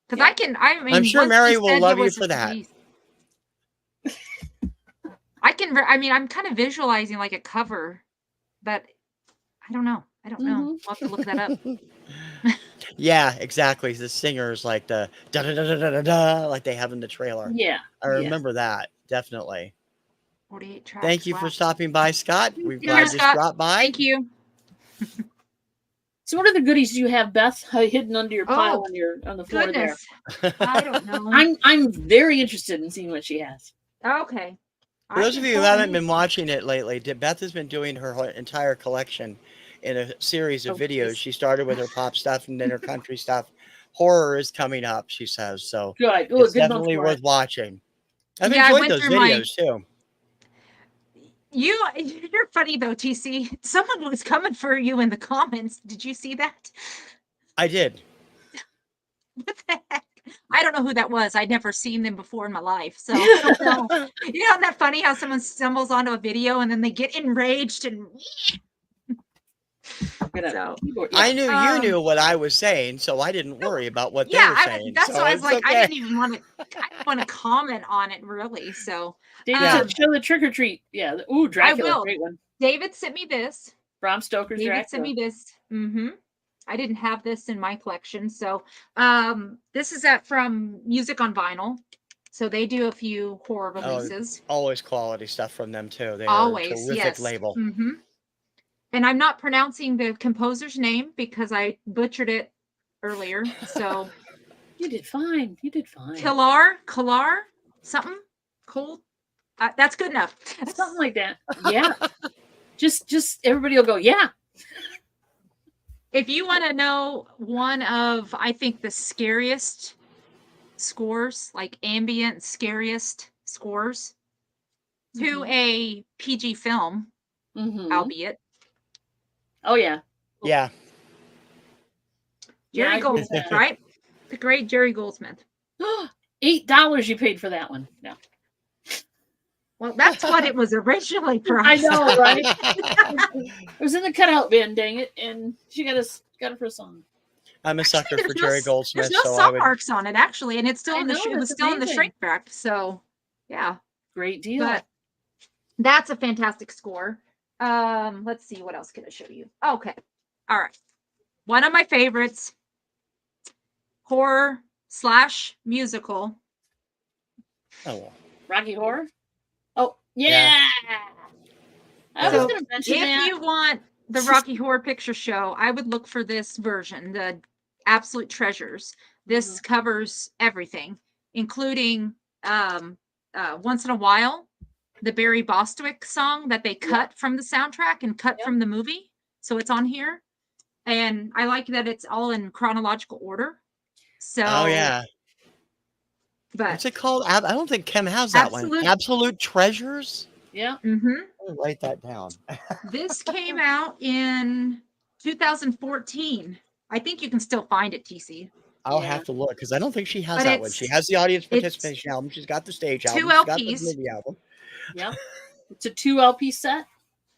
Because I mean, I'm sure once Mary you will said love there you was for a that. release- I mean, I'm kind of visualizing like a cover, but I don't know. I'll have to look that up. Yeah, exactly. The singers like the da da da da da da da, like they have in the trailer. Yeah. I remember that, definitely. 48 tracks. Thank you for wow. stopping by, Scott. We're Here, glad you Scott. dropped by. Thank you. So what are the goodies you have, Beth, hidden under your pile on the floor Goodness. there? I don't know. I'm very interested in seeing what she has. Okay. For those of you who haven't been watching it lately, Beth has been doing her whole entire collection in a series of videos. She started with her pop stuff and then her country stuff. Horror is coming up, she says. So Good. It's definitely worth watching. I've enjoyed those videos too. You're funny though, TC. Someone was coming for you in the comments. Did you see that? I did. What the heck? I don't know who that was. I'd never seen them before in my life. So I don't know. Isn't that funny how someone stumbles onto a video and then they get enraged and so, I knew you knew what I was saying, so I didn't worry about what they were saying. That's so why I was like, okay. I didn't even want to comment on it really. So David said, show the trick or treat. Yeah. Ooh, Dracula, I will. great one. David sent me this. Bram Stoker's Dracula. David sent me this. I didn't have this in my collection. So this is from Music on Vinyl. So they do a few horror releases. Always quality stuff from them too. They always, are a terrific label. And I'm not pronouncing the composer's name because I butchered it earlier. So you did fine. You did fine. Kalar, something cool. That's good enough. Something like that. Yeah. just everybody will go, yeah. If you want to know one of, I think, the scariest scores, like ambient scariest scores to a PG film, albeit. Oh, yeah. Yeah. Jerry Goldsmith, right? The great Jerry Goldsmith. $8 you paid for that one. No. Well, that's what it was originally priced. I know, right? It was in the cutout bin, dang it, and she got it for a song. I'm a sucker for Jerry Goldsmith. There's no song marks on it, actually, and it's still it was still in the shrink wrap. So, yeah, great deal. But that's a fantastic score. Let's see, what else can I show you? Okay, all right. One of my favorites, horror / musical. Oh, Rocky Horror. Oh, yeah. I was going to mention that. If you want the Rocky Horror Picture Show, I would look for this version, the Absolute Treasures. This covers everything, including once in a while, the Barry Bostwick song that they cut from the soundtrack and cut from the movie. So it's on here. And I like that it's all in chronological order. So, oh, yeah. But what's it called? I don't think Kim has that one. Absolute Treasures? Yeah. I'll write that down. This came out in 2014. I think you can still find it, TC. I'll have to look because I don't think she has that one. She has the audience participation album. She's got the stage album. 2 LPs. She's got the movie album. Yeah. It's a 2 LP set.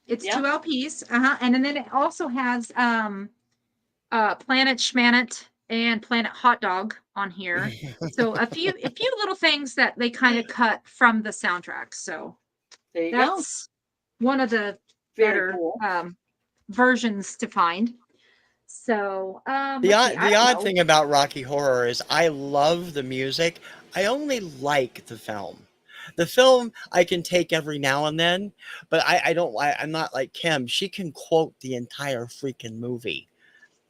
It's 2 LPs. And then it also has Planet Schmanet and Planet Hot Dog on here. So a few little things that they kind of cut from the soundtrack. So there you that's one of the better versions to find. So the odd thing about Rocky Horror is I love the music. I only like the film. The film I can take every now and then, but I'm not like Kim. She can quote the entire freaking movie.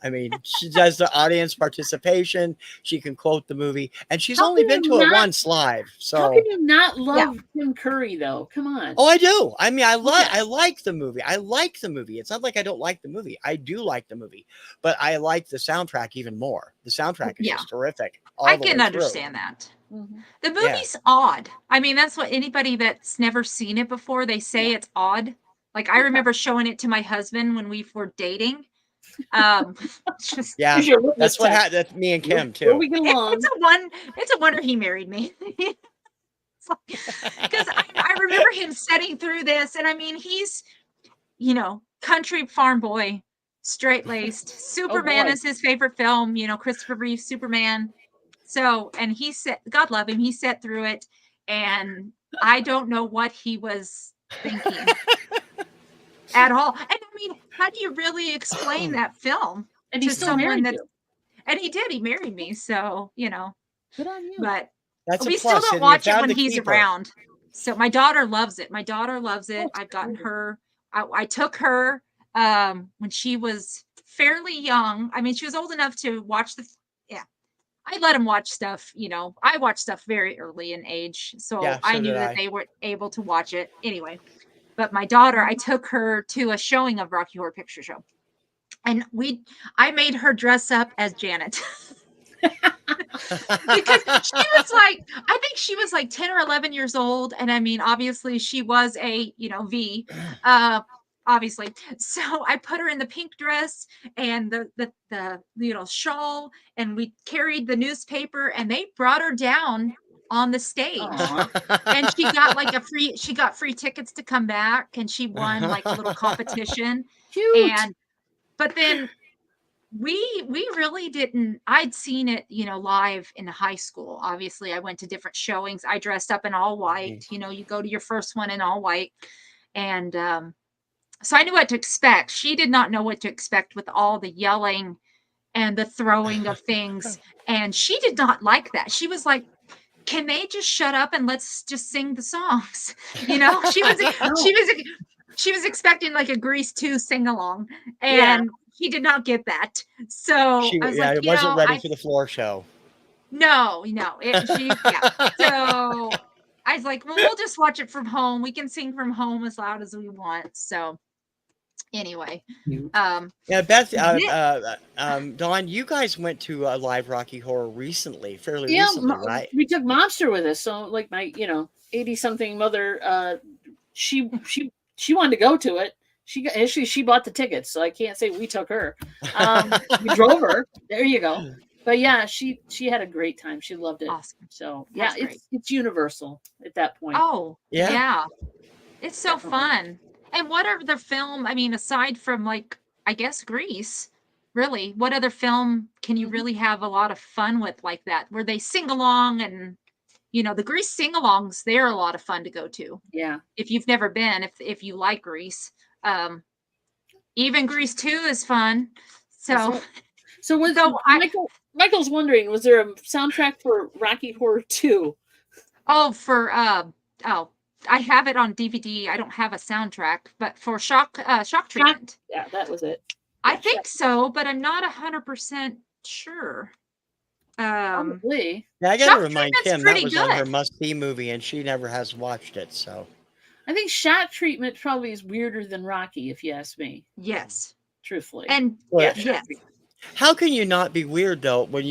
I mean, she does the audience participation. She can quote the movie, and she's How only can been you to it not once live. how can So, you not Yeah. love Tim Curry though? Come on. oh, I do. I mean, I Yeah. like the movie. I like the movie. It's not like I don't like the movie. I do like the movie, but I like the soundtrack even more. The soundtrack is Yeah. just terrific I all the can way through. understand that. Mhm. The Yeah. movie's odd. I mean, that's what anybody that's never seen it before, they say it's odd. Like, I remember showing it to my husband when we were dating. Just Yeah, Here's your litmus that's what test. happened. That's me and Will Kim too. we get along? it's a wonder he married me. Because I remember him sitting through this, and I mean, he's, country farm boy, straight laced. Superman boy. is his favorite film. Christopher Reeve Superman. So, and he said, God love him, he sat through it, and I don't know what he was thinking at all. And I mean, how do you really explain that film And he to still someone married that? you. And he did. He married me. So, Good on you. but That's a we still plus. don't And you watch it found when the he's keeper. around. So my daughter loves it. My daughter loves it. That's I've gotten great. her. I took her when she was fairly young. I mean, she was old enough to watch yeah. I let them watch stuff. I watched stuff very early in age, so Yeah, I so knew did that I. they were able to watch it anyway. But my daughter, I took her to a showing of Rocky Horror Picture Show, and I made her dress up as Janet. Because I think she was like 10 or 11 years old. And I mean, obviously she was a, V, obviously. So I put her in the pink dress and the shawl, and we carried the newspaper, and they brought her down on the stage. And she got free tickets to come back, and she won like a little competition. Cute. But then we really didn't. I'd seen it, live in high school. Obviously, I went to different showings. I dressed up in all white. You go to your first one in all white. And so I knew what to expect. She did not know what to expect with all the yelling and the throwing of things. And she did not like that. She was like, can they just shut up and let's just sing the songs? She was expecting like a Grease 2 sing along, and he did not get that. So I was like, it wasn't ready for the floor show. No. So I was like, well, we'll just watch it from home. We can sing from home as loud as we want. So anyway, yeah, Beth, Dawn, you guys went to a live Rocky Horror fairly recently, right? We took Monster with us. So like my 80-something mother, she wanted to go to it. She bought the tickets, so I can't say we took her. We drove her. There you go. But yeah, she had a great time. She loved it. Awesome. So That's yeah, it's universal at that point. Oh Yeah. It's so fun. And what other film? I mean, aside from like, I guess Grease, really, what other film can you really have a lot of fun with like that, where they sing along? And the Grease sing-alongs, they're a lot of fun to go to. Yeah. If you've never been, if you like Grease, even Grease 2 is fun. So Michael's wondering, was there a soundtrack for Rocky Horror 2? Oh, I have it on DVD. I don't have a soundtrack, but for Shock Treatment. Yeah, that was it. I think so, but I'm not 100% sure. Probably. Yeah, I gotta remind Kim that was good. on her must-see movie, and she never has watched it. So I think Shock Treatment probably is weirder than Rocky, if you ask me. Yes, truthfully. And yes. How can you not be weird though when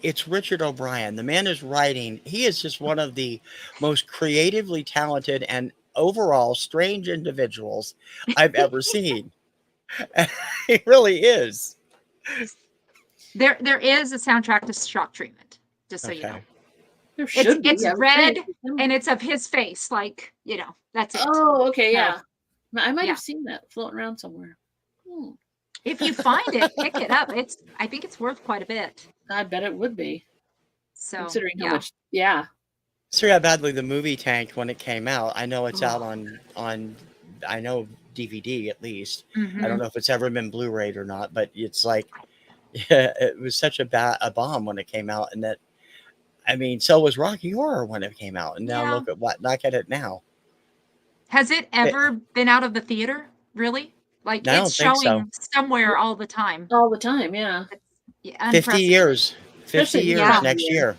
it's Richard O'Brien. The man is writing. He is just one of the most creatively talented and overall strange individuals I've ever seen. He really is. There is a soundtrack to Shock Treatment, just so you know. There should be. It's red and it's of his face, that's it. Oh, okay, yeah. I might have seen that floating around somewhere. If you find it, pick it up. I think it's worth quite a bit. I bet it would be. So considering how much, So how badly the movie tanked when it came out. I know it's out on I know DVD at least. Mm-hmm. I don't know if it's ever been Blu-rayed or not, but it's like it was such a bomb when it came out, and that so was Rocky Horror when it came out, and now look at it now. Has it ever been out of the theater? Really? Like I it's don't think so. showing somewhere all the time. All the time, yeah. Yeah, 50 years. 50 Especially years Yeah. next year.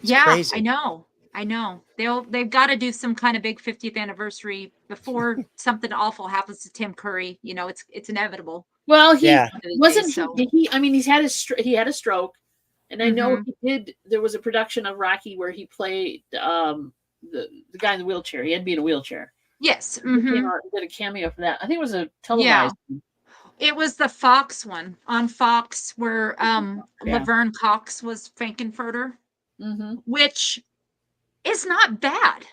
It's Yeah, crazy. I know. I know. They've got to do some kind of big 50th anniversary before something awful happens to Tim Curry. You know, it's inevitable. Well, he Yeah. One of these wasn't days, so. he I mean, he had a stroke, and I know Mhm. he did. There was a production of Rocky where he played the guy in the wheelchair. He had to be in a wheelchair. Yes. He came Mhm. out and did a cameo for that. I think it was a Yeah. televised one. It was the Fox one on Fox where Yeah. Laverne Cox was Frankenfurter, Mm-hmm. which is not bad.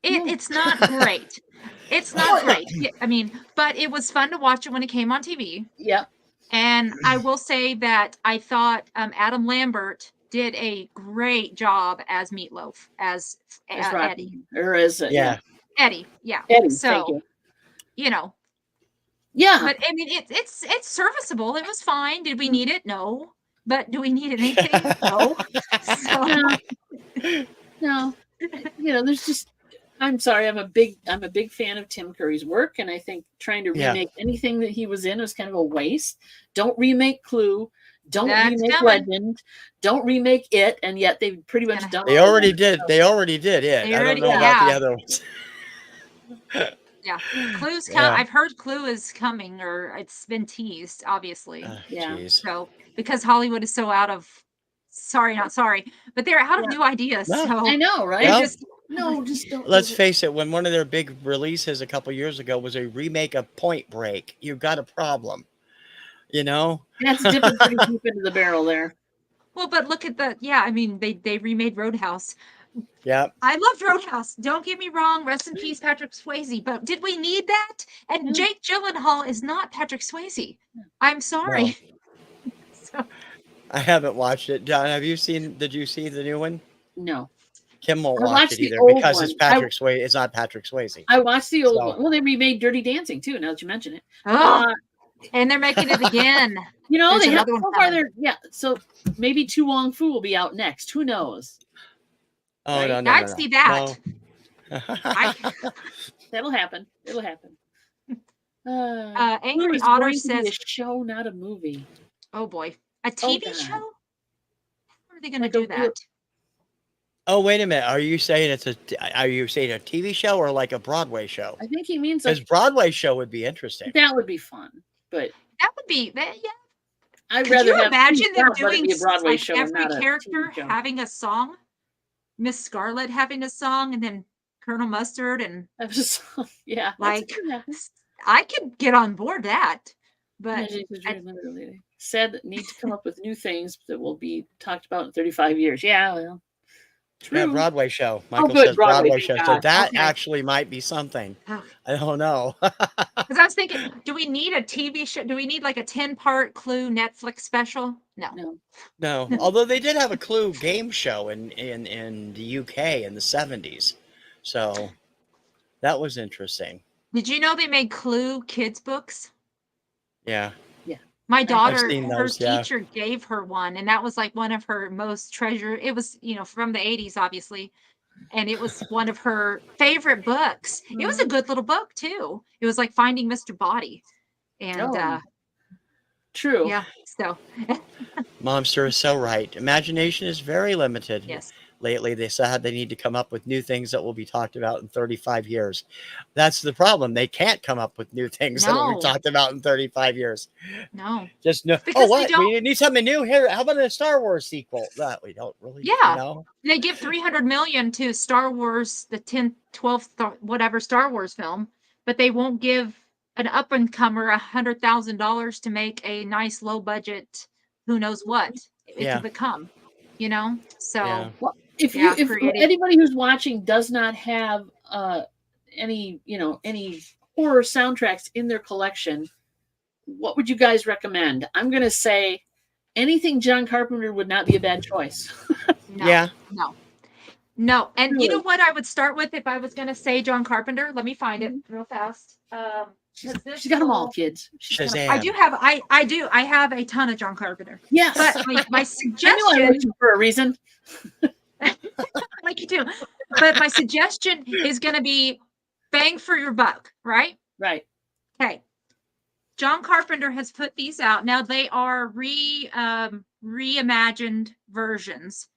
No. It's not great. It's not great. Yeah, I mean, but it was fun to watch it when it came on TV. Yeah. And I will say that I thought Adam Lambert did a great job as Meatloaf, as As Eddie. Rocky. Or as Yeah. Eddie, yeah. Eddie, So, thank you. you know, Yeah. but I mean, it's serviceable. It was fine. Did we need it? No. But do we need anything? No. So, No. You know, there's just I'm sorry, I'm a big fan of Tim Curry's work, and I think trying to Yeah. remake anything that he was in was kind of a waste. Don't remake Clue. Don't That's remake coming. Legend. Don't remake It, and yet they've pretty much Gonna- done They all of already them. did. They already did it. They I don't already- know about yeah. the other ones. Yeah. Clue's Yeah. I've heard Clue is coming, or it's been teased, obviously. Yeah. Jeez. So because Hollywood is so out of not sorry, but they're out of Yeah. new ideas. No. So I know, right? they're Well, just No, just don't. Let's do it. face it, when one of their big releases a couple years ago was a remake of Point Break, you've got a problem. You know? That's dipping pretty deep into the barrel there. well, but look at I mean, they remade Roadhouse. Yep. I loved Roadhouse. Don't get me wrong. Rest in peace, Patrick Swayze. But did we need that? And No. Jake Gyllenhaal is not Patrick Swayze. I'm sorry. So, I haven't watched it. John, did you see the new one? No. Kim won't I watch watched it the either old because one. it's Patrick Swayze. It's not Patrick Swayze. I watched the old So- one. Well, they remade Dirty Dancing too, now that you mention it. oh, and they're making it again. You know, There's they have another one so far coming. so maybe Tu Wong Fu will be out next. Who knows? Oh, Right? no. I'd see that. No. That'll happen. It'll happen. Angry Clue is Otter going to be says, a show, not a movie. "Oh boy, a TV God. show? How are they going Like to a do real- that?" Oh, wait a minute. Are you saying a TV show or like a Broadway show? I think he means Because like Broadway show would be interesting. that would be fun, but That would be that. Yeah. I'd Could rather you have imagine them let it doing be a Broadway like show and every not a character TV show. having a song? Miss Scarlet having a song, and then Colonel Mustard, and I was yeah, that's like what happened. I could get on board that. But Imagination is very limited. Said that need to come up with new things that will be talked about in 35 years. Yeah, well, Yeah, true. Broadway show. Michael good, says Broadway, Broadway thank show. So God. that Okay. actually might be something. Oh. I don't know. because I was thinking, do we need a TV show? Do we need like a 10-part Clue Netflix special? No. No. No. Although they did have a Clue game show in the UK in the 70s. So that was interesting. Did you know they made Clue kids books? Yeah. My daughter, seen her those, yeah. teacher gave her one, and that was like one of her most treasured. It was, from the 80s, obviously. And it was one of her favorite books. It was a good little book, too. It was like Finding Mr. Body. And Oh. True. yeah, so Momster is so right. Imagination is very limited. yes. Lately, they said they need to come up with new things that will be talked about in 35 years. That's the problem. They can't come up with new things that will be No. talked about in 35 years. No. Just no. Because Oh, they what? don't- We need something new here. How about a Star Wars sequel? That we don't really. Yeah. You know? They give 300 million to Star Wars, the 10th, 12th, whatever Star Wars film, but they won't give an up and comer $100,000 to make a nice low budget, who knows what it Yeah. could become, So Yeah. Well, if Yeah, if creative. anybody who's watching does not have any horror soundtracks in their collection, what would you guys recommend? I'm gonna say anything John Carpenter would not be a bad choice. no, Yeah. no. And you know Really? what I would start with if I was going to say John Carpenter? Let me find it real fast. 'Cause this She's got them all, will- kids. She's got 'em. Shazam. I do have I have a ton of John Carpenter. Yes. But my I knew I suggestion, liked him for a reason. like you do, but my suggestion is going to be bang for your buck, right? Right. Okay. John Carpenter has put these out. Now they are reimagined versions,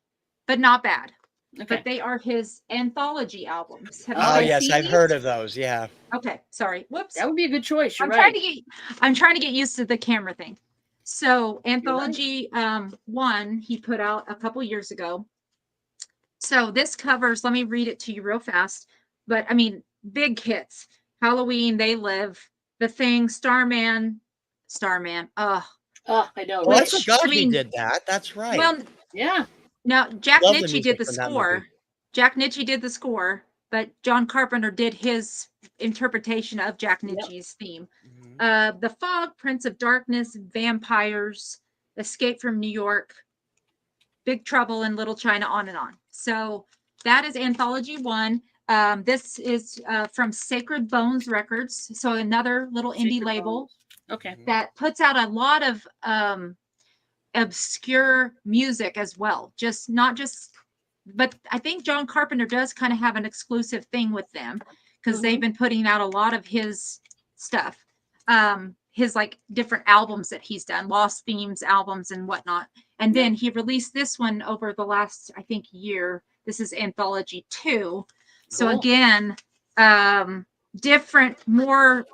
but not bad. Okay. But they are his anthology albums. Have you Oh guys yes, seen I've these? heard of those. Yeah. Okay, sorry. Whoops. That would be a good choice. You're I'm right. trying to get used to the camera thing. So right. anthology 1 he put out a couple years ago. So this covers, let me read it to you real fast. But I mean, big hits. Halloween, They Live, The Thing, Starman. Oh, I know, Well, I right? forgot I he mean, did that. That's right. well, Yeah. now Jack Love the Nitzsche music did the from that score. movie. Jack Nitzsche did the score, but John Carpenter did his interpretation of Jack Yep. Nitzsche's theme. Mhm. The Fog, Prince of Darkness, Vampires, Escape from New York, Big Trouble in Little China, on and on. So that is anthology 1. This is from Sacred Bones Records, so another little indie Sacred label Bones. Okay. Mhm. that puts out a lot of obscure music as well. But I think John Carpenter does kind of have an exclusive thing with them because they've been putting out a lot of his stuff. His like different albums that he's done, Lost Themes albums and whatnot. And then he released this one over the last, I think, year. This is anthology 2. So Cool. again, different, more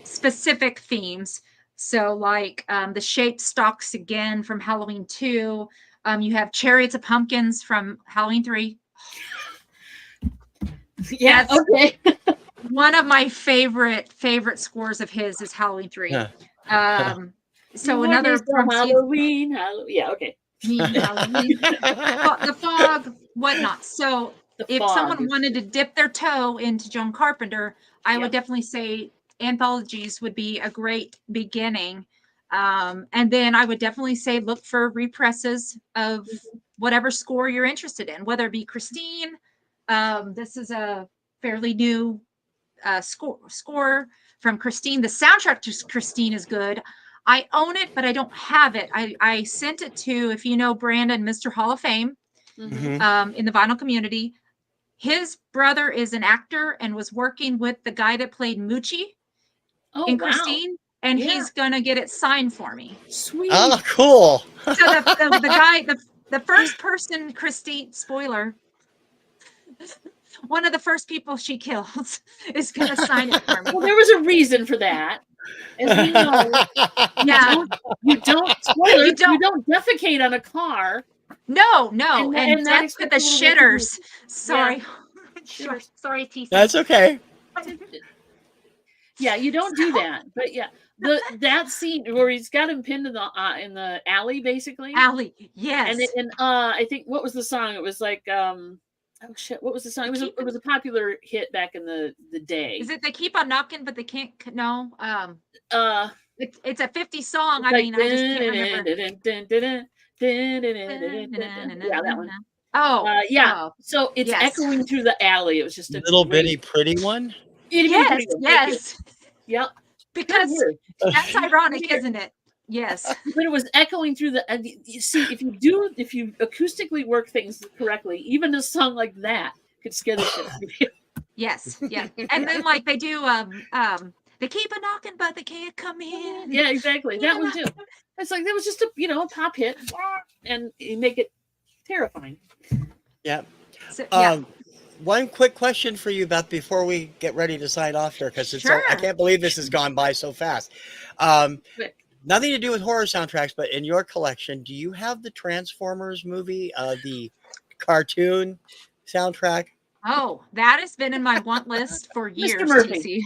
specific themes. So like The Shape Stalks Again from Halloween 2. You have Chariots of Pumpkins from Halloween 3. Yeah. That's Okay. one of my favorite scores of his is Halloween 3. So another from Halloween. Yeah. Okay. Halloween, The Fog, whatnot. So The if Fog someone is- wanted to dip their toe into John Carpenter, I would definitely say anthologies would be a great beginning. And then I would definitely say look for represses of whatever score you're interested in, whether it be Christine. This is a fairly new score from Christine. The soundtrack to Christine is good. I own it, but I don't have it. I sent it to, if you know Brandon, Mr. Hall of Fame, Mhm. in the vinyl community. His brother is an actor and was working with the guy that played Moochie Oh, in wow. Christine, and Yeah. he's gonna get it signed for me. Sweet. Oh, cool. So the guy, the first person, Christine, spoiler, one of the first people she kills is gonna sign it for me. Well, there was a reason for that. As we know, Yeah. you don't defecate on a car. No, And and not Death to expect the a little bit to shitters. do- Sorry. Sure. Sorry, TC. That's okay. Yeah, you don't do that. But yeah, that scene where he's got him pinned in the alley, basically. Alley, yes. And I think, what was the song? It was like oh shit, what was the song? It was a popular hit back in the day. Is it They Keep on Knocking, but they can't? No. It's a 50 song. I like, mean, I just can't remember. Yeah, that one. Oh, yeah. So it's yes. echoing through the alley. It was just a Little great, bitty pretty one. Yes, yes. Yep. Because that's ironic, isn't it? Yes. But it was echoing through the. And you see, if you acoustically work things correctly, even a song like that could scare the shit out of you. Yes, yeah. And then like they do they keep a knocking, but they can't come in. Yeah, exactly. That one too. It's like, that was just a pop hit, and you make it terrifying. Yeah. So, yeah. One quick question for you, Beth, before we get ready to sign off here, because I can't believe this has gone by so fast. Nothing to do with horror soundtracks, but in your collection, do you have the Transformers movie, the cartoon soundtrack? Oh, that has been in my want list for years, Mr. Murphy. TC.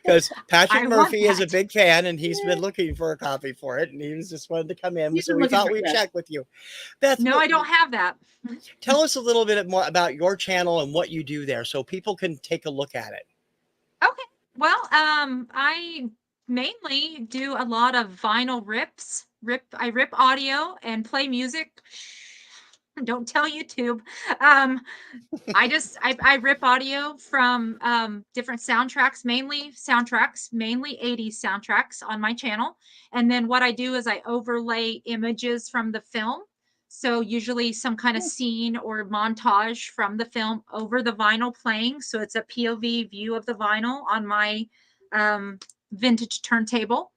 Because Patrick I Murphy want is a that. big fan, and he's been looking for a copy for it, and he was just wanted to come in, He's so been we looking thought for we'd that. check with you. Beth, No, I don't have that. tell us a little bit more about your channel and what you do there, so people can take a look at it. Okay. Well, I mainly do a lot of vinyl rips. I rip audio and play music. Don't tell YouTube. I rip audio from different soundtracks, mainly 80s soundtracks on my channel. And then what I do is I overlay images from the film. So usually some kind of scene or montage from the film over the vinyl playing. So it's a POV view of the vinyl on my vintage turntable.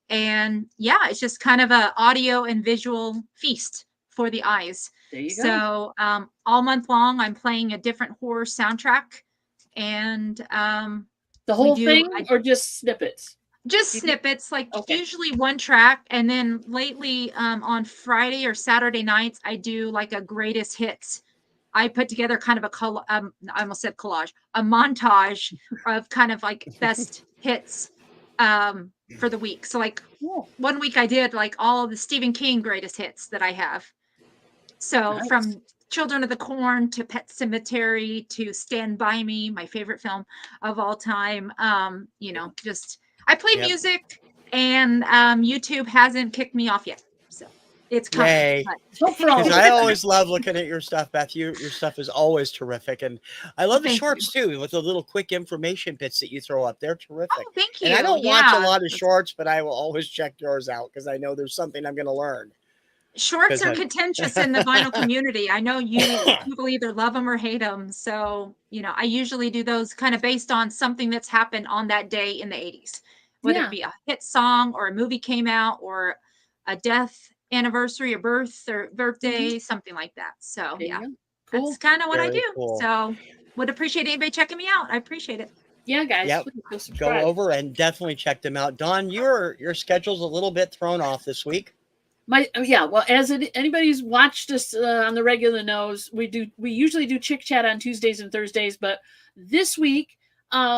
And yeah, it's just kind of a audio and visual feast for the eyes. There you go. So all month long, I'm playing a different horror soundtrack. And The whole thing or just snippets? Just snippets, like usually one track. And then lately on Friday or Saturday nights, I do like a greatest hits. I put together kind of I almost said collage, a montage of kind of like best hits for the week. So like one week I did like all the Stephen King greatest hits that I have. So from Children of the Corn to Pet Sematary to Stand By Me, my favorite film of all time. You know, just I play music, and YouTube hasn't kicked me off yet. So it's coming. Because I always love looking at your stuff, Beth. Your stuff is always terrific. And I love the shorts too, with the little quick information bits that you throw up. They're terrific. Oh, thank you. And I don't watch a lot of shorts, but I will always check yours out because I know there's something I'm going to learn. Shorts are contentious in the vinyl community. I know people either love them or hate them. So, you know, I usually do those kind of based on something that's happened on that day in the 80s, whether it be a hit song or a movie came out or a death anniversary or birthday, something like that. So, cool. That's kind of what I do. Cool. So, would appreciate anybody checking me out. I appreciate it. Yeah, guys. Yep. Go over and definitely check them out. Dawn, your schedule's a little bit thrown off this week. Well, as anybody who's watched us on the regular knows, we usually do Chick Chat on Tuesdays and Thursdays, but this week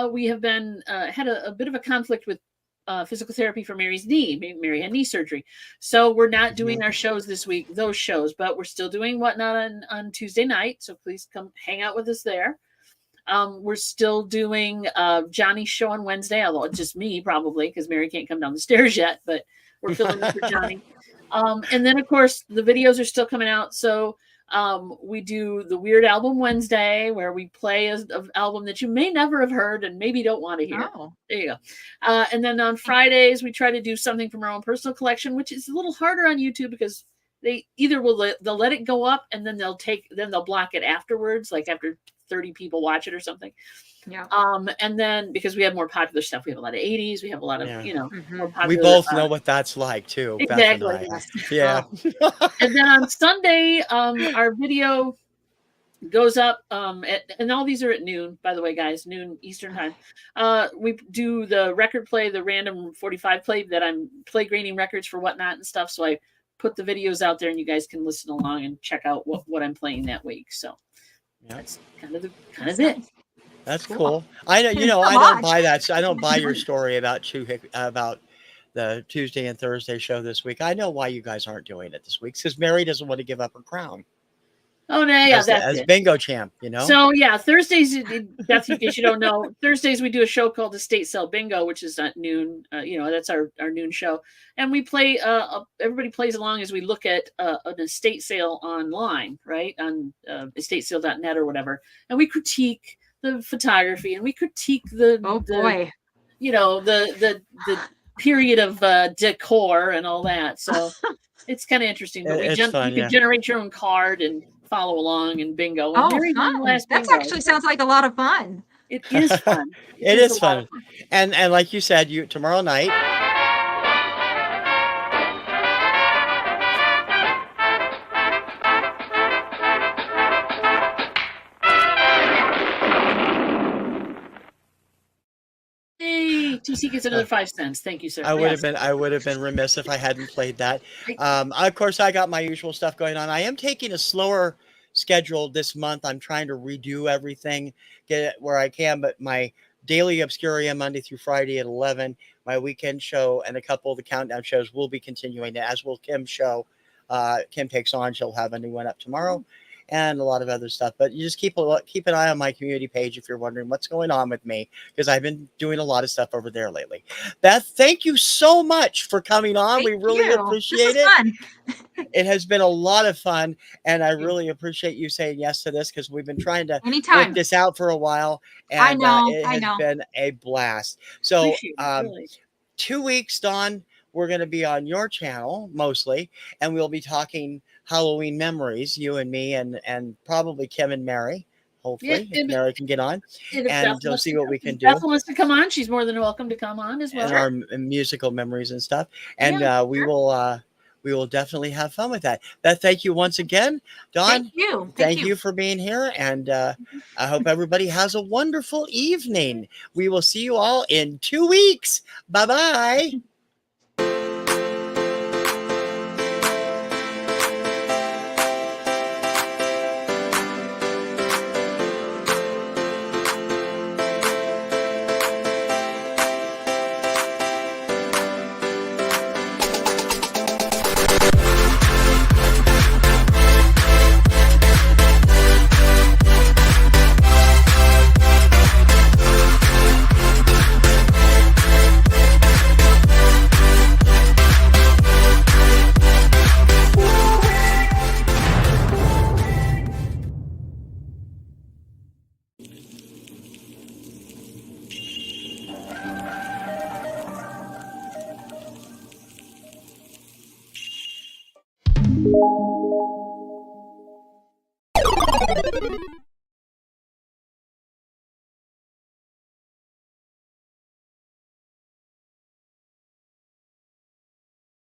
we have been had a bit of a conflict with physical therapy for Mary's knee. Mary had knee surgery, so we're not doing our shows this week, those shows, but we're still doing Whatnot on Tuesday night. So please come hang out with us there. We're still doing Johnny's show on Wednesday, although it's just me probably because Mary can't come down the stairs yet, but we're filling in for Johnny. And then, of course, the videos are still coming out. So we do the Weird Album Wednesday, where we play an album that you may never have heard and maybe don't want to hear. Oh. There you go. And then on Fridays, we try to do something from our own personal collection, which is a little harder on YouTube because they either they'll let it go up and then they'll block it afterwards, like after 30 people watch it or something. Yeah. And then because we have more popular stuff, we have a lot of 80s, we have a lot of, more popular. We both know what that's like too. Exactly. Yeah. And then on Sunday, our video goes up and all these are at noon, by the way, guys, noon Eastern time. We do the record play, the random 45 play that I'm play grading records for Whatnot and stuff. So I put the videos out there and you guys can listen along and check out what I'm playing that week. So that's kind of it. That's cool. I know, I don't buy that. I don't buy your story about the Tuesday and Thursday show this week. I know why you guys aren't doing it this week. Because Mary doesn't want to give up her crown. Oh, no, yeah, as bingo champ, you know? So, yeah, Thursdays, that's in case you don't know, Thursdays we do a show called Estate Sale Bingo, which is at noon. That's our noon show. And we play, everybody plays along as we look at an estate sale online, right? On estatesale.net or whatever. And we critique the photography and we critique the period of decor and all that. So it's kind of interesting. But you can generate your own card and follow along and bingo. And fun. That actually sounds like a lot of fun. It is fun. It is fun. And like you said, tomorrow night. TC gets another 5 cents. Thank you, sir. I would have been remiss if I hadn't played that. Of course, I got my usual stuff going on. I am taking a slower schedule this month. I'm trying to redo everything, get it where I can. But my daily Obscuria Monday through Friday at 11, my weekend show, and a couple of the countdown shows will be continuing, as will Kim's show. Kim Takes On. She'll have a new one up tomorrow. And a lot of other stuff. But you just keep an eye on my community page if you're wondering what's going on with me, because I've been doing a lot of stuff over there lately. Beth, thank you so much for coming on. We really appreciate it. Fun. It has been a lot of fun, and I really appreciate you saying yes to this, because we've been trying to work this out for a while, and it has been a blast. So 2 weeks, Dawn, we're going to be on your channel mostly, and we'll be talking Halloween memories, you and me, and probably Kim and Mary, hopefully, Yeah, if Mary can get on, and if and Beth wants see to what come, we can if Beth do, wants to come on, she's more than welcome to come on as well. and our musical memories and stuff. And Yeah, we will definitely have fun with that. Beth, thank you once again. Dawn, Thank you. thank you for being here, and I hope everybody has a wonderful evening. We will see you all in 2 weeks. Bye-bye.